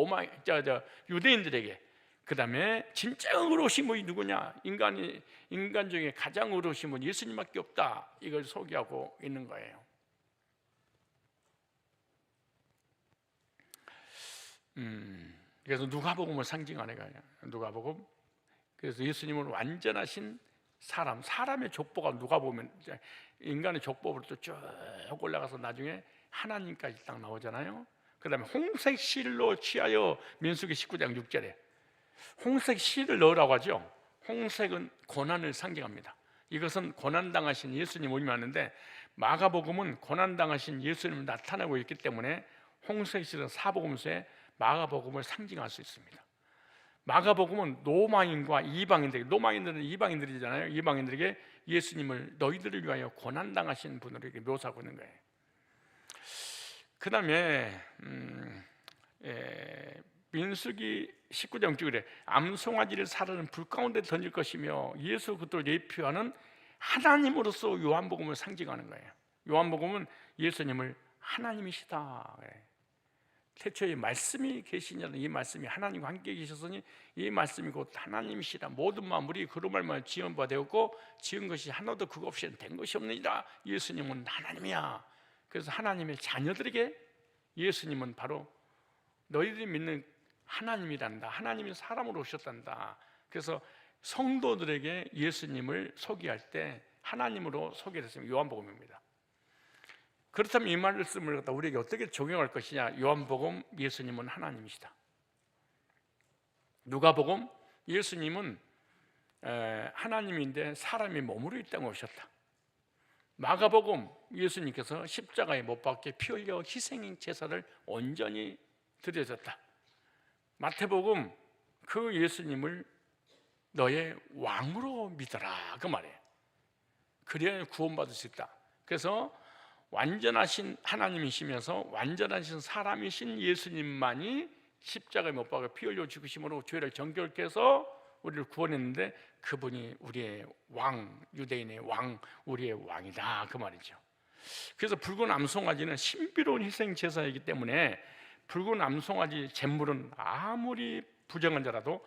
유대인들에게. 그 다음에 진짜 의로우신 분이 누구냐? 인간 중에 가장 의로우신 분 예수님밖에 없다, 이걸 소개하고 있는 거예요. 그래서 누가복음을 상징하는 거예요. 누가복음. 그래서 예수님은 완전하신 사람, 사람의 족보가 누가보면 인간의 족보부터 쭉 올라가서 나중에 하나님까지 딱 나오잖아요. 그 다음에 홍색 실로 취하여, 민수기 19장 6절에 홍색 실을 넣으라고 하죠. 홍색은 고난을 상징합니다. 이것은 고난당하신 예수님 의미하는데, 마가복음은 고난당하신 예수님을 나타내고 있기 때문에 홍색 실은 사복음서에 마가복음을 상징할 수 있습니다. 마가복음은 로마인과 이방인들에게, 로마인들은 이방인들이잖아요. 이방인들에게 예수님을 너희들을 위하여 고난당하신 분으로 이렇게 묘사하고 있는 거예요. 그 다음에 민수기 19장 6절에 암송아지를 사르는 불 가운데 던질 것이며, 예수 그리스도를 예표하는 하나님으로서 요한복음을 상징하는 거예요. 요한복음은 예수님을 하나님이시다, 태초에 말씀이 계시냐는, 이 말씀이 하나님과 함께 계셨으니 이 말씀이 곧 하나님이시라. 모든 만물이 그로 말미암아 지은 바 되었고 지은 것이 하나도 그것 없이 된 것이 없느니라. 예수님은 하나님이야. 그래서 하나님의 자녀들에게 예수님은 바로 너희들이 믿는 하나님이란다, 하나님이 사람으로 오셨단다. 그래서 성도들에게 예수님을 소개할 때 하나님으로 소개했습니다. 요한복음입니다. 그렇다면 이 말씀을 갖다 우리에게 어떻게 적용할 것이냐? 요한복음, 예수님은 하나님이시다. 누가복음, 예수님은 하나님인데 사람이 몸으로 이 땅에 오셨다. 마가복음 예수님께서 십자가에 못 박혀 피 흘려 희생 제사를 온전히 드려졌다. 마태복음 그 예수님을 너의 왕으로 믿어라 그 말이에요. 그래야 구원받을 수 있다. 그래서 완전하신 하나님이시면서 완전하신 사람이신 예수님만이 십자가에 못 박아 피 흘려 죽으심으로 죄를 정결케 해서 우리를 구원했는데 그분이 우리의 왕, 유대인의 왕, 우리의 왕이다 그 말이죠. 그래서 붉은 암송아지는 신비로운 희생 제사이기 때문에 붉은 암송아지 제물은 아무리 부정한 자라도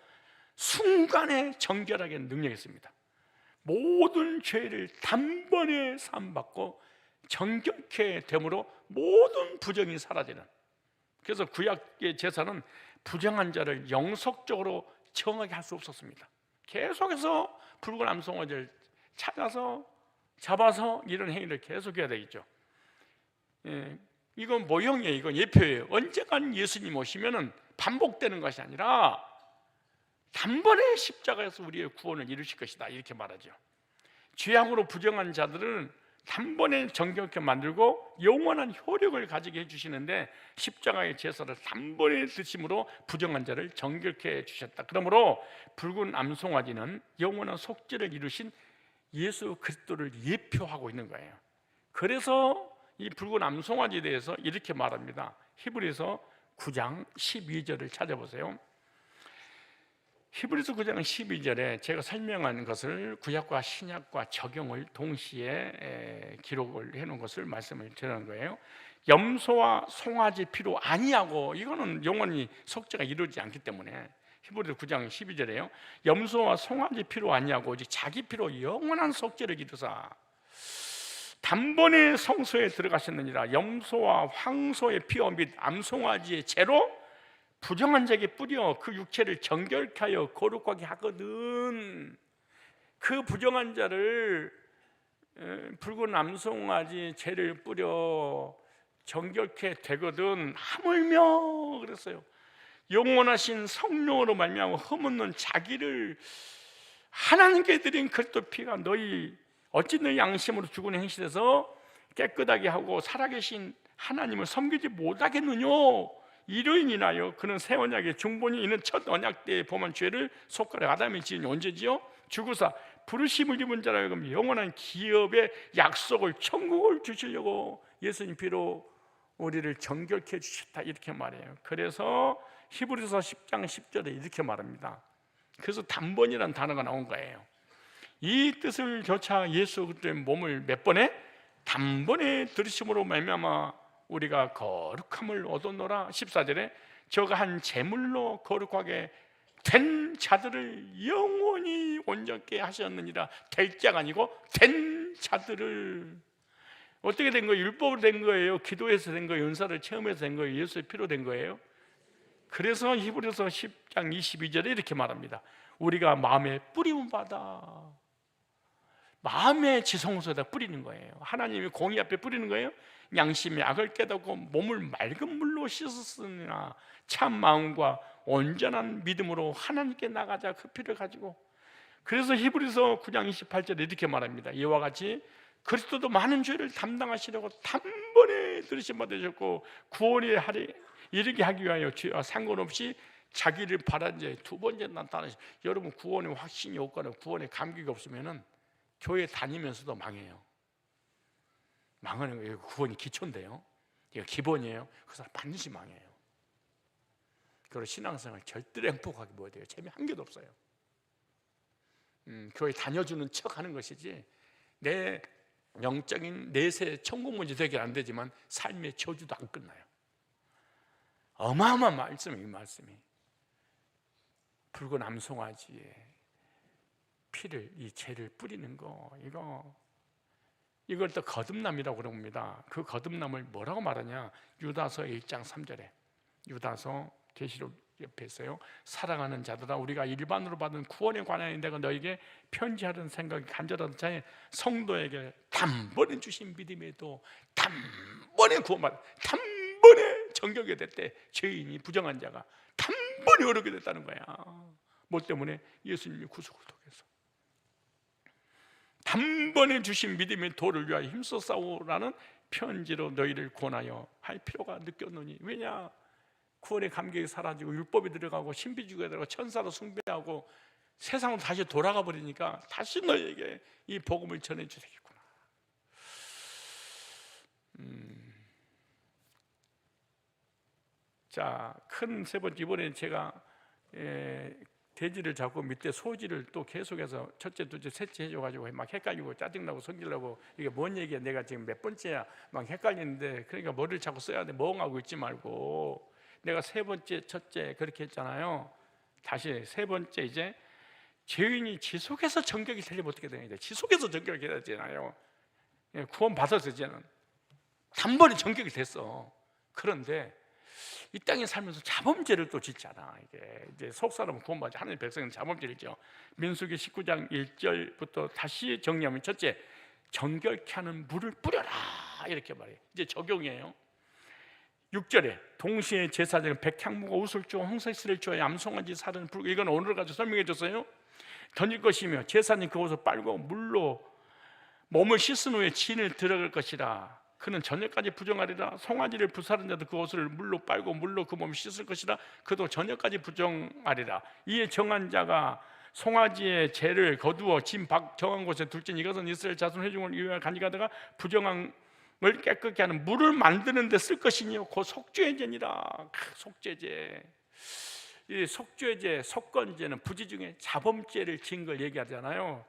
순간에 정결하게 능력이 있습니다. 모든 죄를 단번에 사함받고 정결케 됨으로 모든 부정이 사라지는. 그래서 구약의 제사는 부정한 자를 영속적으로 정하게 할 수 없었습니다. 계속해서 붉은 암송아지를 찾아서 잡아서 이런 행위를 계속해야 되겠죠. 이건 모형이에요. 이건 예표예요. 언젠간 예수님 오시면은 반복되는 것이 아니라 단번에 십자가에서 우리의 구원을 이루실 것이다 이렇게 말하죠. 죄악으로 부정한 자들은 단번에 정결케 만들고 영원한 효력을 가지게 해주시는데 십자가의 제사를 단번에 드심으로 부정한 자를 정결케 해주셨다. 그러므로 붉은 암송아지는 영원한 속죄를 이루신 예수 그리스도를 예표하고 있는 거예요. 그래서 이 붉은 암송아지에 대해서 이렇게 말합니다. 히브리서 9장 12절을 찾아보세요. 히브리서 9장 12절에 제가 설명한 것을 구약과 신약과 적용을 동시에 기록을 해놓은 것을 말씀을 드리는 거예요. 염소와 송아지 피로 아니하고, 이거는 영원히 속죄가 이루어지지 않기 때문에 히브리서 9장 12절에요. 염소와 송아지 피로 아니하고 오직 자기 피로 영원한 속죄를 이루사 단번에 성소에 들어가셨느니라. 염소와 황소의 피와 및 암송아지의 재로 부정한 자에게 뿌려 그 육체를 정결케 하여 거룩하게 하거든. 그 부정한 자를 붉은 암송아지 재를 뿌려 정결케 되거든. 하물며 그랬어요. 영원하신 성령으로 말미암아 흠없는 자기를 하나님께 드린 그리스도 피가 어찌 너희 양심으로 죽은 행실에서 깨끗하게 하고 살아계신 하나님을 섬기지 못하겠느냐. 이로 인하여 그는 새 언약의 중본이 있는 첫 언약 때에 범한 죄를 손가락 아담이 지은 언제지요? 죽으사 부르심을 입은 자라 하여금 영원한 기업의 약속을 천국을 주시려고 예수님 피로 우리를 정결케 해주셨다 이렇게 말해요. 그래서 히브리서 10장 10절에 이렇게 말합니다. 그래서 단번이라는 단어가 나온 거예요. 이 뜻을 조차 예수 그리스도의 몸을 몇 번에? 단번에 들으심으로 말미암아 우리가 거룩함을 얻었노라. 14절에 저가 한 제물로 거룩하게 된 자들을 영원히 온전케 하셨느니라. 될 자가 아니고 된 자들을. 어떻게 된 거예요? 율법으로 된 거예요? 기도해서 된 거예요? 은사를 체험해서 된 거예요? 예수의 피로 된 거예요? 그래서 히브리서 10장 22절에 이렇게 말합니다. 우리가 마음에 뿌림을 받아. 마음의 지성소에다 뿌리는 거예요. 하나님이 공의 앞에 뿌리는 거예요. 양심의 악을 깨닫고 몸을 맑은 물로 씻었으나 참 마음과 온전한 믿음으로 하나님께 나가자. 그 피를 가지고. 그래서 히브리서 9장 28절에 이렇게 말합니다. 이와 같이 그리스도도 많은 죄를 담당하시려고 단번에 들으심 받으셨고 구원에 이르게 하기 위하여 죄와 상관없이 자기를 바란 자에 두 번째 나타나시. 여러분, 구원의 확신이 없거나 구원의 감격이 없으면은 교회 다니면서도 망해요. 망하는 거예요. 구원이 기초인데요. 이거 기본이에요. 그 사람 반드시 망해요. 그리고 신앙생활 절대로 행복하게 뭐 돼요. 재미 한 개도 없어요. 교회 다녀주는 척 하는 것이지 내 영적인 내세 천국 문제 되게 안 되지만 삶의 저주도 안 끝나요. 어마어마한 말씀이 이 말씀이. 붉은 암송아지에 피를, 이 죄를 뿌리는 거, 이걸 또 거듭남이라고 그럽니다. 그 거듭남을 뭐라고 말하냐? 유다서 1장 3절에 유다서 계시록 옆에 있어요. 사랑하는 자들아, 우리가 일반으로 받은 구원에 관하여 내가 너에게 편지하는 생각이 간절한 자의 성도에게 단번에 주신 믿음에도 단번에 구원받아, 단번에 정결게 됐대. 죄인이 부정한 자가 단번에 어렵게 됐다는 거야. 뭐 때문에? 예수님이 구속을 통해서. 단번에 주신 믿음의 도를 위하여 힘써 싸우라는 편지로 너희를 권하여 할 필요가 느꼈느니. 왜냐? 구원의 감격이 사라지고 율법이 들어가고 신비주의가 들어가고 천사로 숭배하고 세상으로 다시 돌아가 버리니까 다시 너희에게 이 복음을 전해줘야 되겠구나. 자, 큰 세 번째, 이번에 제가 돼지를 잡고 밑에 소지를 또 계속해서 첫째, 둘째, 셋째 해줘가지고 막 헷갈리고 짜증나고 성질나고 이게 뭔 얘기야, 내가 지금 몇 번째야, 막 헷갈리는데, 그러니까 머리를 자꾸 써야 돼. 멍하고 있지 말고. 내가 세 번째, 첫째 그렇게 했잖아요. 다시 세 번째, 이제 죄인이 지속해서 정결이 되려면 어떻게 되냐, 지속해서 정결이 돼야 되잖아요. 구원 받았어. 이제는 단번에 정결이 됐어. 그런데 이 땅에 살면서 자범죄를 또 짓잖아. 이게 이제 속사람은 구원받지, 하나님의 백성은 자범죄이죠. 민수기 19장 1절부터 다시 정리하면, 첫째, 정결케 하는 물을 뿌려라, 이렇게 말해요. 이제 적용이에요. 6절에 동시에 제사장은 백향무가 우슬주 홍색실을 주어 암송아지 살은 불, 이건 오늘 가지고 설명해 줬어요. 던질 것이며 제사장이 그것을 빨고 물로 몸을 씻은 후에 진을 들어갈 것이라. 그는 저녁까지 부정하리라. 송아지를 불사른 자도 그 옷을 물로 빨고 물로 그 몸을 씻을 것이라. 그도 저녁까지 부정하리라. 이에 정한 자가 송아지의 죄를 거두어 진 밖 정한 곳에 둘지니 이것은 이스라엘 자손 회중을 위하여 간직하다가 부정함을 깨끗게 하는 물을 만드는 데 쓸 것이니요 곧 속죄의 죄니라. 속죄죄. 이 속죄죄, 속건죄는 부지 중에 자범죄를 지은 걸 얘기하잖아요.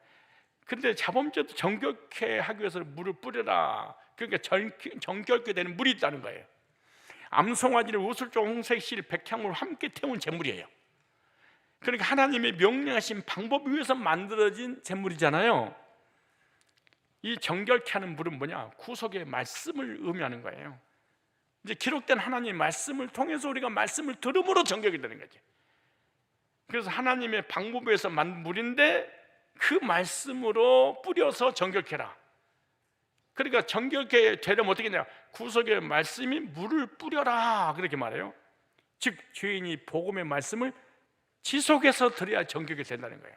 근데 자범죄도 정결케 하기 위해서 물을 뿌려라. 그러니까 정결케 되는 물이 있다는 거예요. 암송아지를 우슬조 홍색실 백향물 함께 태운 제물이에요. 그러니까 하나님의 명령하신 방법 위에서 만들어진 제물이잖아요. 이 정결케 하는 물은 뭐냐? 구속의 말씀을 의미하는 거예요. 이제 기록된 하나님의 말씀을 통해서 우리가 말씀을 들음으로 정결이 되는 거죠. 그래서 하나님의 방법에서 만든 물인데 그 말씀으로 뿌려서 정결케라. 그러니까 정결케 되려면 어떻게 되냐? 구속의 말씀이 물을 뿌려라, 그렇게 말해요. 즉 죄인이 복음의 말씀을 지속해서 들어야 정결이 된다는 거예요.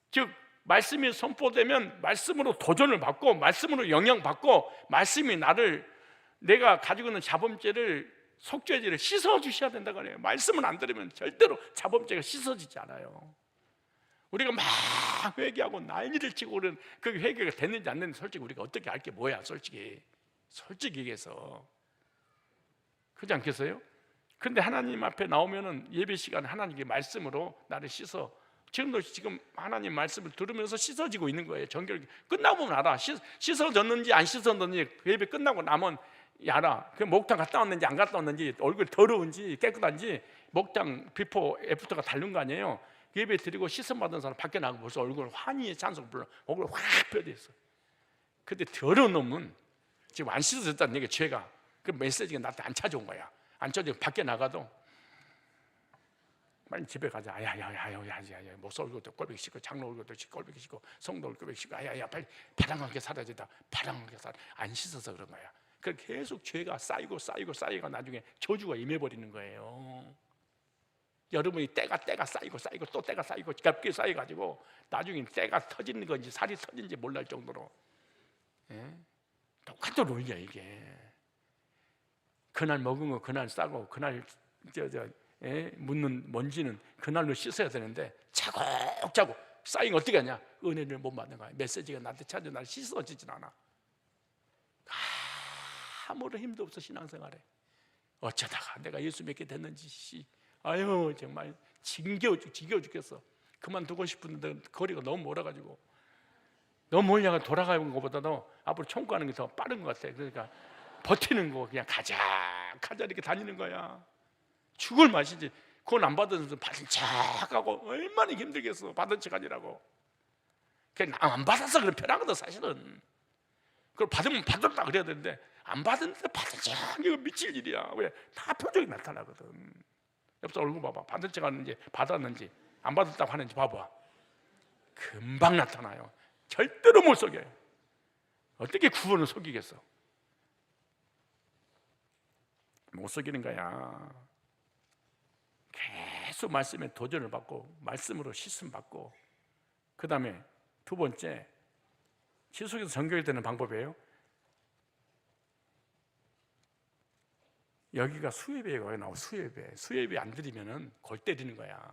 즉 말씀이 선포되면 말씀으로 도전을 받고 말씀으로 영향받고 말씀이 내가 가지고 있는 자범죄를, 속죄죄를 씻어주셔야 된다고 해요. 말씀을 안 들으면 절대로 자범죄가 씻어지지 않아요. 우리가 막 회개하고 난리를 치고 그런 그 회개가 됐는지 안 됐는지 솔직히 우리가 어떻게 알 게 뭐야, 솔직히 얘기해서. 그렇지 않겠어요? 근데 하나님 앞에 나오면은 예배 시간에 하나님의 말씀으로 나를 씻어. 지금 하나님 말씀을 들으면서 씻어지고 있는 거예요. 정결 끝나고 보면 알아. 씻어졌는지 안 씻어졌는지 예배 끝나고 나면 알아. 그 목욕탕 갔다 왔는지 안 갔다 왔는지, 얼굴 더러운지 깨끗한지 목욕탕 비포 애프터가 다른 거 아니에요. 예배 드리고 시선 받은 사람 밖에 나가고 벌써 얼굴 환희의 찬송 불러, 얼굴 확 펴져 있어. 근데 더러운 놈은 지금 안 씻어졌다는 얘기, 죄가 그 메시지가 나한테 안 찾아온 거야. 안 찾아오고 밖에 나가도 빨리 집에 가자. 아야야야야야, 목사 얼굴도 꼴보기 싫고 장로 얼굴도 꼴보기 싫고 성도 얼굴도 꼴보기 싫고, 아야야 빨리 바람하게 살아야겠다. 바람하게 살아. 안 씻어서 그런 거야. 그렇게 계속 죄가 쌓이고 나중에 저주가 임해버리는 거예요. 여러분이 때가 쌓이고 또 때가 쌓이고 겹게 쌓여가지고 나중에 때가 터지는 건지 살이 터진지 몰랄 정도로, 똑같은 논리야 이게. 그날 먹은 거 그날 싸고 그날 묻는 먼지는 그날로 씻어야 되는데 차곡차곡 쌓인 거 어떻게 하냐? 은혜를 못 받는 거야. 메시지가 나한테 찾아 날 씻어지진 않아. 아무런 힘도 없어 신앙생활에. 어쩌다가 내가 예수 믿게 됐는지 아유 정말 지겨워 죽겠어. 그만두고 싶은데 거리가 너무 멀어가지고, 너무 멀냐가 돌아가는 것보다도 앞으로 총구 가는 게 더 빠른 것 같아. 그러니까 버티는 거 그냥 가자 이렇게 다니는 거야. 죽을 맛이지. 그건 안 받은 받은 척하고 얼마나 힘들겠어. 받은 척 아니라고. 그냥 안 받아서 그래 편하거든 사실은. 그걸 받으면 받았다 그래야 되는데 안 받았는데 받은 척, 이거 미칠 일이야. 왜? 다 표정이 나타나거든. 옆서 얼굴 봐봐. 받은 척 하는지 받았는지 안 받았다고 하는지 봐봐. 금방 나타나요. 절대로 못 속여요. 어떻게 구원을 속이겠어? 못 속이는 거야. 계속 말씀에 도전을 받고 말씀으로 씻음 받고, 그 다음에 두 번째 지속해서 정결이 되는 방법이에요. 여기가 수예배가 나오고 수예배 안 드리면은 골 때리는 거야.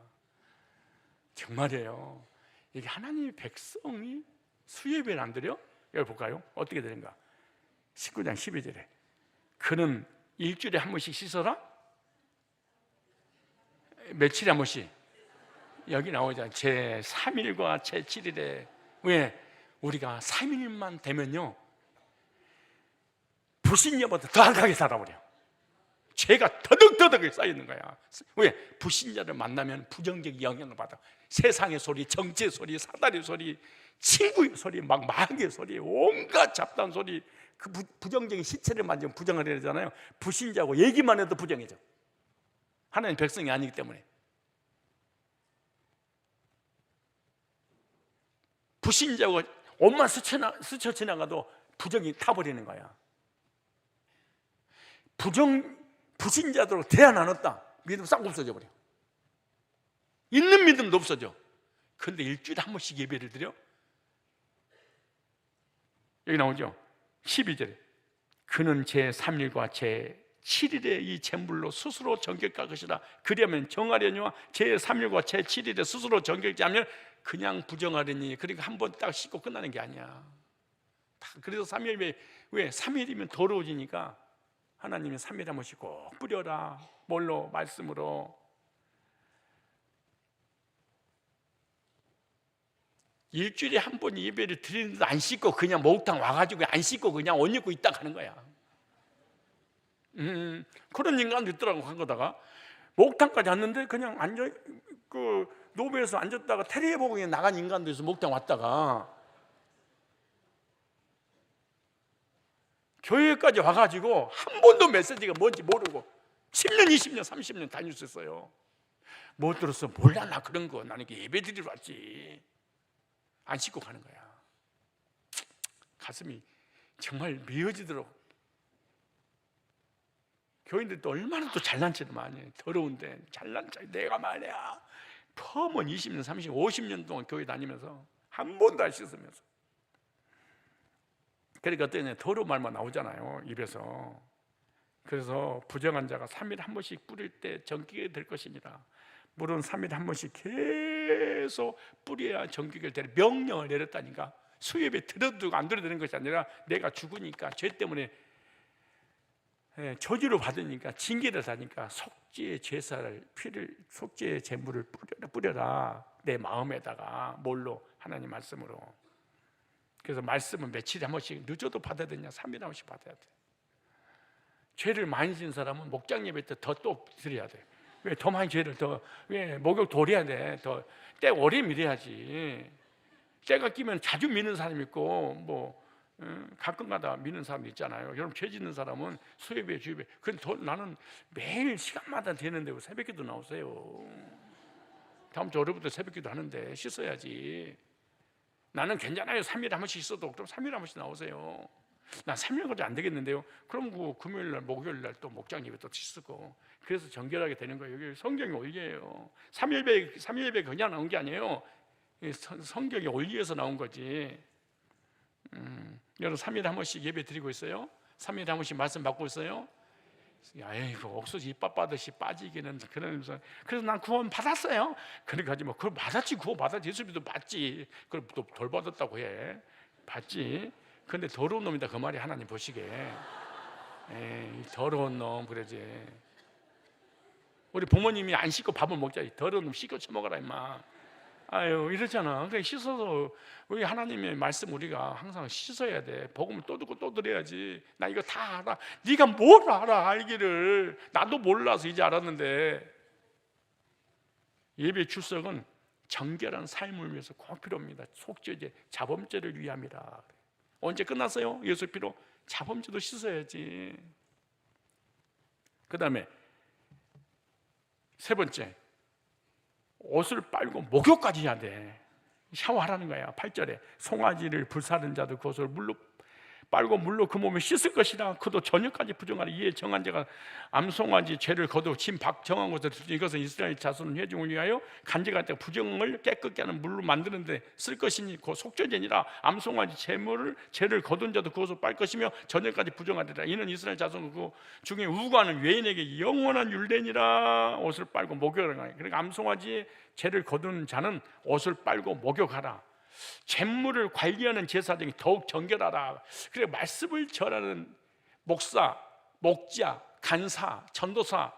정말이에요. 이게 하나님의 백성이 수예배를 안 드려? 여기 볼까요? 어떻게 되는가? 19장 12절에 그는 일주일에 한 번씩 씻어라? 며칠에 한 번씩? 여기 나오잖아요. 제 3일과 제 7일에. 왜? 우리가 3일만 되면요 불신자보다 더 악하게 살아버려. 죄가 더덕더덕 쌓이는 거야. 왜? 불신자를 만나면 부정적 영향을 받아. 세상의 소리, 정치의 소리, 사다리 소리, 친구의 소리, 막 마귀의 소리, 온갖 잡다한 소리, 그 부정적인 시체를 만지면 부정을 해야 되잖아요. 불신자고 얘기만 해도 부정해져. 하나님 백성이 아니기 때문에. 불신자고 옷만 스쳐 지나가도 부정이 타버리는 거야. 불신자들로 대화 나눴다. 믿음 싹 없어져 버려. 있는 믿음도 없어져. 그런데 일주일에 한 번씩 예배를 드려? 여기 나오죠. 12절에 그는 제 3일과 제 7일에 이 제물로 스스로 정결할 것이라. 그러면 정하려니와 제 3일과 제 7일에 스스로 정결지 않으면 그냥 부정하려니. 그러니까 한 번 딱 씻고 끝나는 게 아니야. 그래서 3일 왜? 3일이면 더러워지니까 하나님이 3일에 한 번씩 꼭 뿌려라. 뭘로? 말씀으로. 일주일에 한 번 예배를 드리는데도 안 씻고 그냥 목욕탕 와가지고 안 씻고 그냥 옷 입고 있다 가는 거야. 그런 인간도 있더라고. 한 거다가 목욕탕까지 왔는데 그냥 앉아 그 노베에서 앉았다가 테레비보고에 나간 인간도 있어. 목욕탕 왔다가 교회까지 와가지고 한 번도 메시지가 뭔지 모르고 10년, 20년, 30년 다닐 수 있어요. 못 들었어? 몰라, 나 그런 거. 나는 예배 드리러 왔지. 안 씻고 가는 거야. 가슴이 정말 미어지도록. 교인들도 얼마나 또 잘난 체를 많이 해. 더러운데 잘난 체. 내가 말이야 펌은 20년, 30년, 50년 동안 교회 다니면서 한 번도 안 씻으면서. 그러니까 어떤 더러운 말만 나오잖아요, 입에서. 그래서 부정한 자가 3일에 한 번씩 뿌릴 때 정결이 될 것입니다. 물은 3일에 한 번씩 계속 뿌려야 정결이 되는 명령을 내렸다니까. 수예배 들어도 안 들어도 되는 것이 아니라 내가 죽으니까, 죄 때문에 저주를 받으니까, 징계를 받으니까 속죄의 제사를, 피를, 속죄의 제물을 뿌려라. 내 마음에다가. 뭘로? 하나님 말씀으로. 그래서 말씀은 며칠에 한 번씩, 늦어도 받아야 되냐? 3일에 한 번씩 받아야 돼. 죄를 많이 지은 사람은 목장 예배 때 더 또 드려야 돼. 왜? 더 많이 죄를 왜? 목욕 돌려야 돼. 때 오래 밀어야지. 때가 끼면 자주 미는 사람 있고 가끔가다 미는 사람도 있잖아요. 여러분, 죄 짓는 사람은 수예배, 주예배. 근데 나는 매일 시간마다 되는데 왜 새벽기도 나오세요? 다음 주 월요일부터 새벽기도 하는데 씻어야지. 나는 괜찮아요. 3일에 한 번씩 씻어도. 그럼 3일에 한 번씩 나오세요. 난 3일까지 안 되겠는데요. 그럼 금요일날, 목요일날 또 목장 예배 또 씻고. 그래서 정결하게 되는 거예요. 여기 성경이 원리예요. 3일배 그냥 나온 게 아니에요. 성경이 원리에서 나온 거지. 여러분 3일에 한 번씩 예배 드리고 있어요? 3일에 한 번씩 말씀 받고 있어요? 아이고, 옥수수 잎밥 빠듯이 빠지기는. 그러면서 그래서 난 구원 받았어요. 그러니까 하지 뭐, 그걸 받았지, 구원 받았지. 예수님도 받지. 그걸 또 덜 받았다고 해. 받지. 근데 더러운 놈이다, 그 말이 하나님 보시기에. 더러운 놈, 그러지. 우리 부모님이 안 씻고 밥을 먹자. 더러운 놈 씻고 처먹어라 임마. 아유, 이러잖아. 그러니까 씻어서, 우리 하나님의 말씀 우리가 항상 씻어야 돼. 복음을 또 듣고 또 들어야지. 나 이거 다 알아. 네가 뭘 알아, 알기를. 나도 몰라서 이제 알았는데. 예배 출석은 정결한 삶을 위해서 꼭 필요합니다. 속죄제, 자범죄를 위함이라. 언제 끝났어요? 예수 피로. 자범죄도 씻어야지. 그 다음에 세 번째, 옷을 빨고 목욕까지 해야 돼. 샤워하라는 거야. 8절에 송아지를 불사른 자도 그것을 물로 빨고 물로 그 몸을 씻을 것이라. 그도 저녁까지 부정하라. 이에 정한 자가 암송아지 죄를 거두어 진 박 정한 곳에 두지. 이것은 이스라엘 자손 회중을 위하여 간직할 때 부정을 깨끗게 하는 물로 만드는데 쓸 것이니 그 속죄제니라. 암송아지 죄를 거둔 자도 그것을 빨 것이며 저녁까지 부정하리라. 이는 이스라엘 자손 그 중에 우고하는 외인에게 영원한 율례니라. 옷을 빨고 목욕하라. 그러니까 암송아지의 죄를 거둔 자는 옷을 빨고 목욕하라. 잿물을 관리하는 제사장이 더욱 정결하라. 그래, 말씀을 전하는 목사, 목자, 간사, 전도사,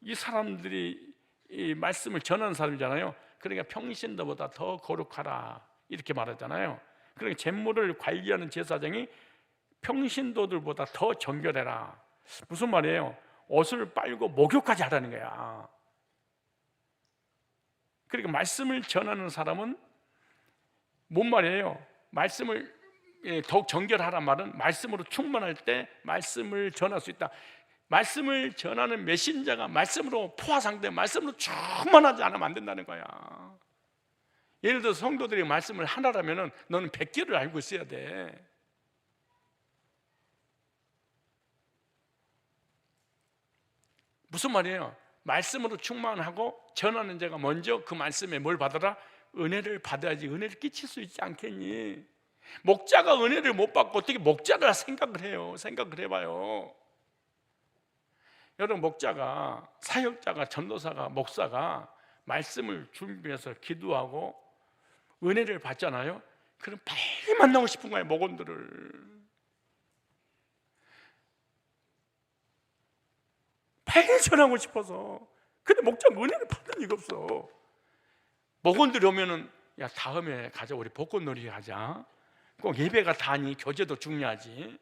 이 사람들이 이 말씀을 전하는 사람이잖아요. 그러니까 평신도보다 더 거룩하라 이렇게 말하잖아요. 그러니까 잿물을 관리하는 제사장이 평신도들보다 더 정결해라. 무슨 말이에요? 옷을 빨고 목욕까지 하라는 거야. 그러니까 말씀을 전하는 사람은 뭔 말이에요? 말씀을 더욱 정결하란 말은 말씀으로 충만할 때 말씀을 전할 수 있다. 말씀을 전하는 메신저가 말씀으로 포화상대, 말씀으로 충만하지 않으면 안 된다는 거야. 예를 들어 성도들이 말씀을 하나라면 너는 100개를 알고 있어야 돼. 무슨 말이에요? 말씀으로 충만하고 전하는 자가 먼저 그 말씀에 뭘 받아라? 은혜를 받아야지. 은혜를 끼칠 수 있지 않겠니? 목자가 은혜를 못 받고 어떻게 목자라 생각을 해요? 생각을 해봐요. 여러분, 목자가, 사역자가, 전도사가, 목사가 말씀을 준비해서 기도하고 은혜를 받잖아요. 그럼 빨리 만나고 싶은 거예요, 목원들을. 빨리 전하고 싶어서. 근데 목자가 은혜를 받을 리가 없어. 목원들이 오면은 야, 다음에 가자, 우리 벚꽃놀이 하자. 꼭 예배가 다니, 교제도 중요하지.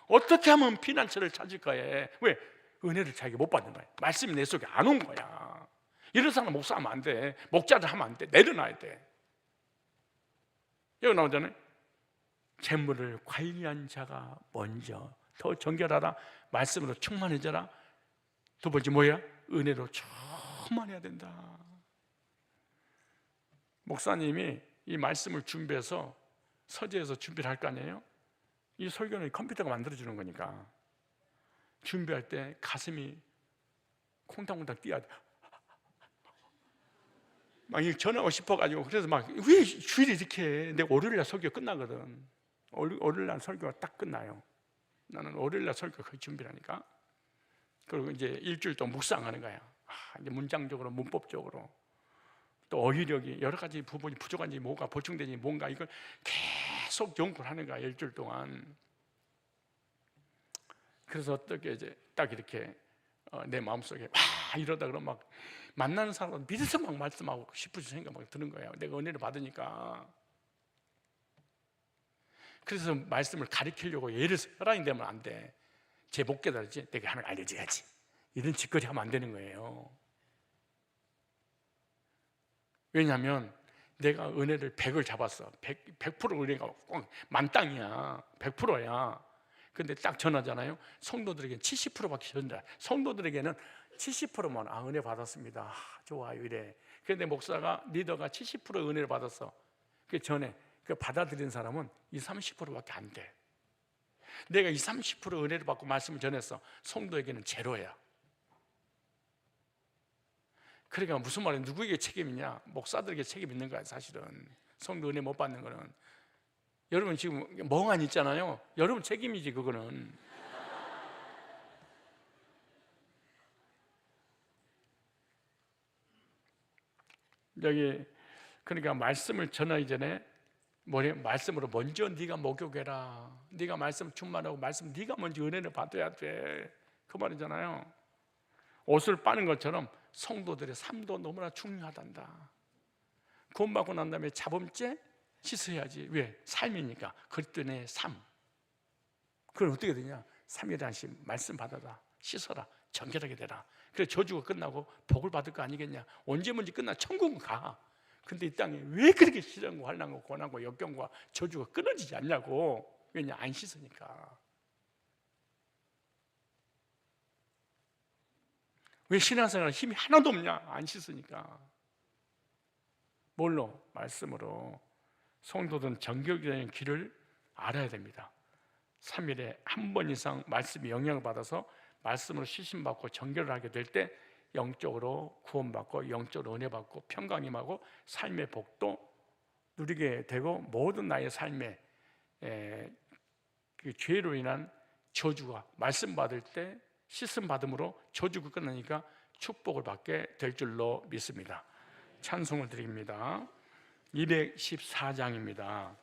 어떻게 하면 피난처를 찾을 거야? 왜? 은혜를 자기가 못 받는 거야. 말씀이 내 속에 안 온 거야. 이런 사람 목사하면 안 돼. 목자를 하면 안 돼. 내려놔야 돼. 여기 나오잖아요. 재물을 관리한 자가 먼저 더 정결하라. 말씀으로 충만해져라. 두 번째 뭐야? 은혜로 충만해야 된다. 목사님이 이 말씀을 준비해서 서재에서 준비를 할 거 아니에요? 이 설교는 컴퓨터가 만들어주는 거니까 준비할 때 가슴이 콩닥콩닥 뛰어야 돼. 막 전하고 싶어가지고. 그래서 막 왜 주일에 이렇게 해? 내가 월요일날 설교 끝나거든. 월요일날 설교가 딱 끝나요. 나는 월요일날 설교 거의 준비를 하니까. 그리고 이제 일주일 동안 묵상하는 거야. 이제 문장적으로, 문법적으로, 또 어휘력이 여러 가지 부분이 부족한지 뭐가 보충되는지 뭔가 이걸 계속 연구를 하는 거야, 일주일 동안. 그래서 어떻게 이제 딱 이렇게 내 마음속에 이러다 그러면 막 만나는 사람은 믿어서 막 말씀하고 싶은 생각 막 드는 거예요. 내가 은혜를 받으니까. 그래서 말씀을 가르치려고 예를 들어서 혈안이 되면 안 돼. 제 못 깨달았지? 내가 하나 알려줘야지. 이런 짓거리 하면 안 되는 거예요. 왜냐하면 내가 은혜를 100을 잡았어. 100% 은혜가 꼭 만땅이야. 100%야. 근데 딱 전하잖아요. 성도들에게는 70%밖에 전달. 성도들에게는 70%만 은혜 받았습니다. 좋아요, 이래. 그런데 목사가, 리더가 70% 은혜를 받았어. 그 전에 그 받아들인 사람은 20, 30%밖에 안 돼. 내가 20, 30% 은혜를 받고 말씀을 전했어. 성도에게는 제로야. 그러니까 무슨 말이야? 누구에게 책임이냐? 목사들에게 책임 있는 거야, 사실은. 성도 은혜 못 받는 거는. 여러분 지금 멍하니 있잖아요. 여러분 책임이지, 그거는. 여기 그러니까 말씀을 전하기 전에 말씀으로 먼저 네가 목욕해라. 네가 말씀 충만하고 말씀 네가 먼저 은혜를 받아야 돼. 그 말이잖아요. 옷을 빠는 것처럼 성도들의 삶도 너무나 중요하단다. 구원받고 난 다음에 자범죄 씻어야지. 왜? 삶이니까. 그리스도의 삶. 그걸 어떻게 되냐? 3일간씩 말씀 받아라. 씻어라. 정결하게 되라. 그래, 저주가 끝나고 복을 받을 거 아니겠냐? 언제든지 끝나 천국은 가. 근데 이 땅에 왜 그렇게 시련과 환난과 고난과 역경과 저주가 끊어지지 않냐고. 왜냐? 안 씻으니까. 왜 신앙생활에 힘이 하나도 없냐? 안 씻으니까. 뭘로? 말씀으로. 성도들은 정결된 길을 알아야 됩니다. 3일에 한 번 이상 말씀이 영향을 받아서 말씀으로 시심받고 정결을 하게 될 때 영적으로 구원받고 영적으로 은혜받고 평강임하고 삶의 복도 누리게 되고, 모든 나의 삶에 그 죄로 인한 저주가 말씀 받을 때 씻음 받음으로 저주가 끝나니까 축복을 받게 될 줄로 믿습니다. 찬송을 드립니다. 214장입니다.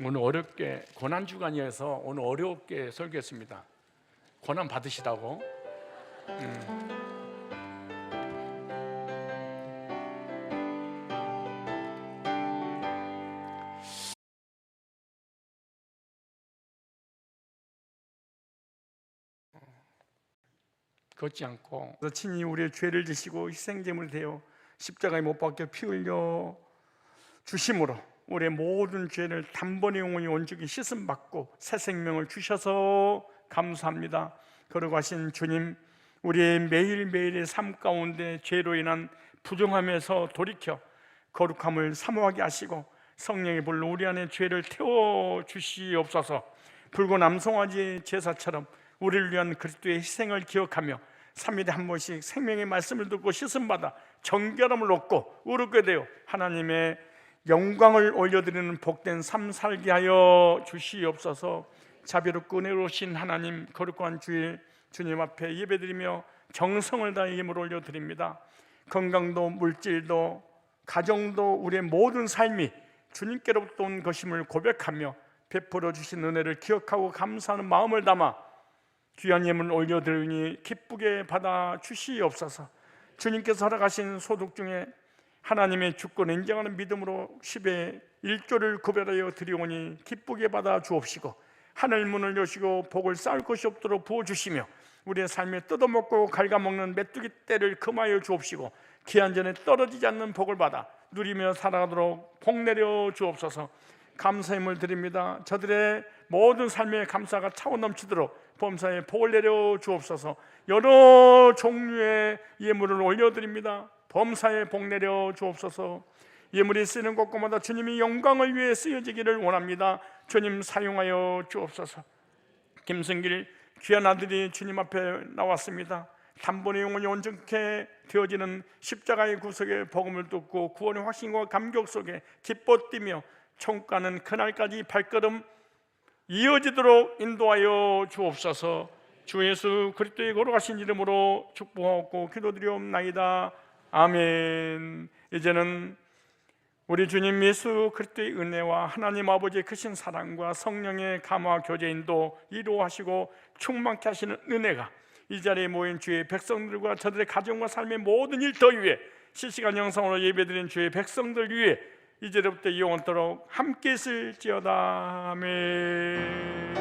오늘 어렵게 고난주간이어서 오늘 어렵게 설교했습니다. 고난 받으시라고. 걷지 않고 친히 우리의 죄를 지시고 희생제물이 되어 십자가에 못 박혀 피 흘려 주심으로 우리의 모든 죄를 단번에 영원히 온전히 씻음 받고 새 생명을 주셔서 감사합니다. 거룩하신 주님, 우리의 매일매일의 삶 가운데 죄로 인한 부정함에서 돌이켜 거룩함을 사모하게 하시고 성령의 불로 우리 안에 죄를 태워 주시옵소서. 붉은 암송아지 제사처럼 우리를 위한 그리스도의 희생을 기억하며 3일에 한 번씩 생명의 말씀을 듣고 씻음받아 정결함을 얻고 의롭게 되어 하나님의 영광을 올려드리는 복된 삶 살게 하여 주시옵소서. 자비롭고 은혜로우신 하나님, 거룩한 주님 앞에 예배드리며 정성을 다해 예물을 올려드립니다. 건강도 물질도 가정도 우리의 모든 삶이 주님께로부터 온 것임을 고백하며 베풀어 주신 은혜를 기억하고 감사하는 마음을 담아 귀한 예물을 올려드리니 기쁘게 받아 주시옵소서. 주님께서 허락하신 소득 중에 하나님의 주권을 인정하는 믿음으로 10의 1조를 구별하여 드리오니 기쁘게 받아 주옵시고 하늘 문을 여시고 복을 쌓을 것이 없도록 부어주시며 우리의 삶에 뜯어먹고 갉아먹는 메뚜기 떼를 금하여 주옵시고 기한 전에 떨어지지 않는 복을 받아 누리며 살아가도록 복 내려 주옵소서. 감사함을 드립니다. 저들의 모든 삶의 감사가 차고 넘치도록 범사에 복을 내려 주옵소서. 여러 종류의 예물을 올려드립니다. 범사에 복 내려 주옵소서. 예물이 쓰이는 곳곳마다 주님이 영광을 위해 쓰여지기를 원합니다. 주님 사용하여 주옵소서. 김승길 귀한 아들이 주님 앞에 나왔습니다. 단번에 영혼이 온전케 되어지는 십자가의 구속의 복음을 듣고 구원의 확신과 감격 속에 기뻐 뛰며 천국 가는 그날까지 발걸음 이어지도록 인도하여 주옵소서. 주 예수 그리스도의 거룩하신 이름으로 축복하고 기도드리옵나이다. 아멘. 이제는 우리 주님 예수 그리스도의 은혜와 하나님 아버지의 크신 사랑과 성령의 감화 교제인도 이루하시고 충만케 하시는 은혜가 이 자리에 모인 주의 백성들과 저들의 가정과 삶의 모든 일터 위에 실시간 영상으로 예배드린 주의 백성들 위에 이제부터 영원토록 함께 있을지어다. 아멘.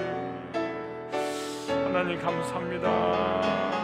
하나님 감사합니다.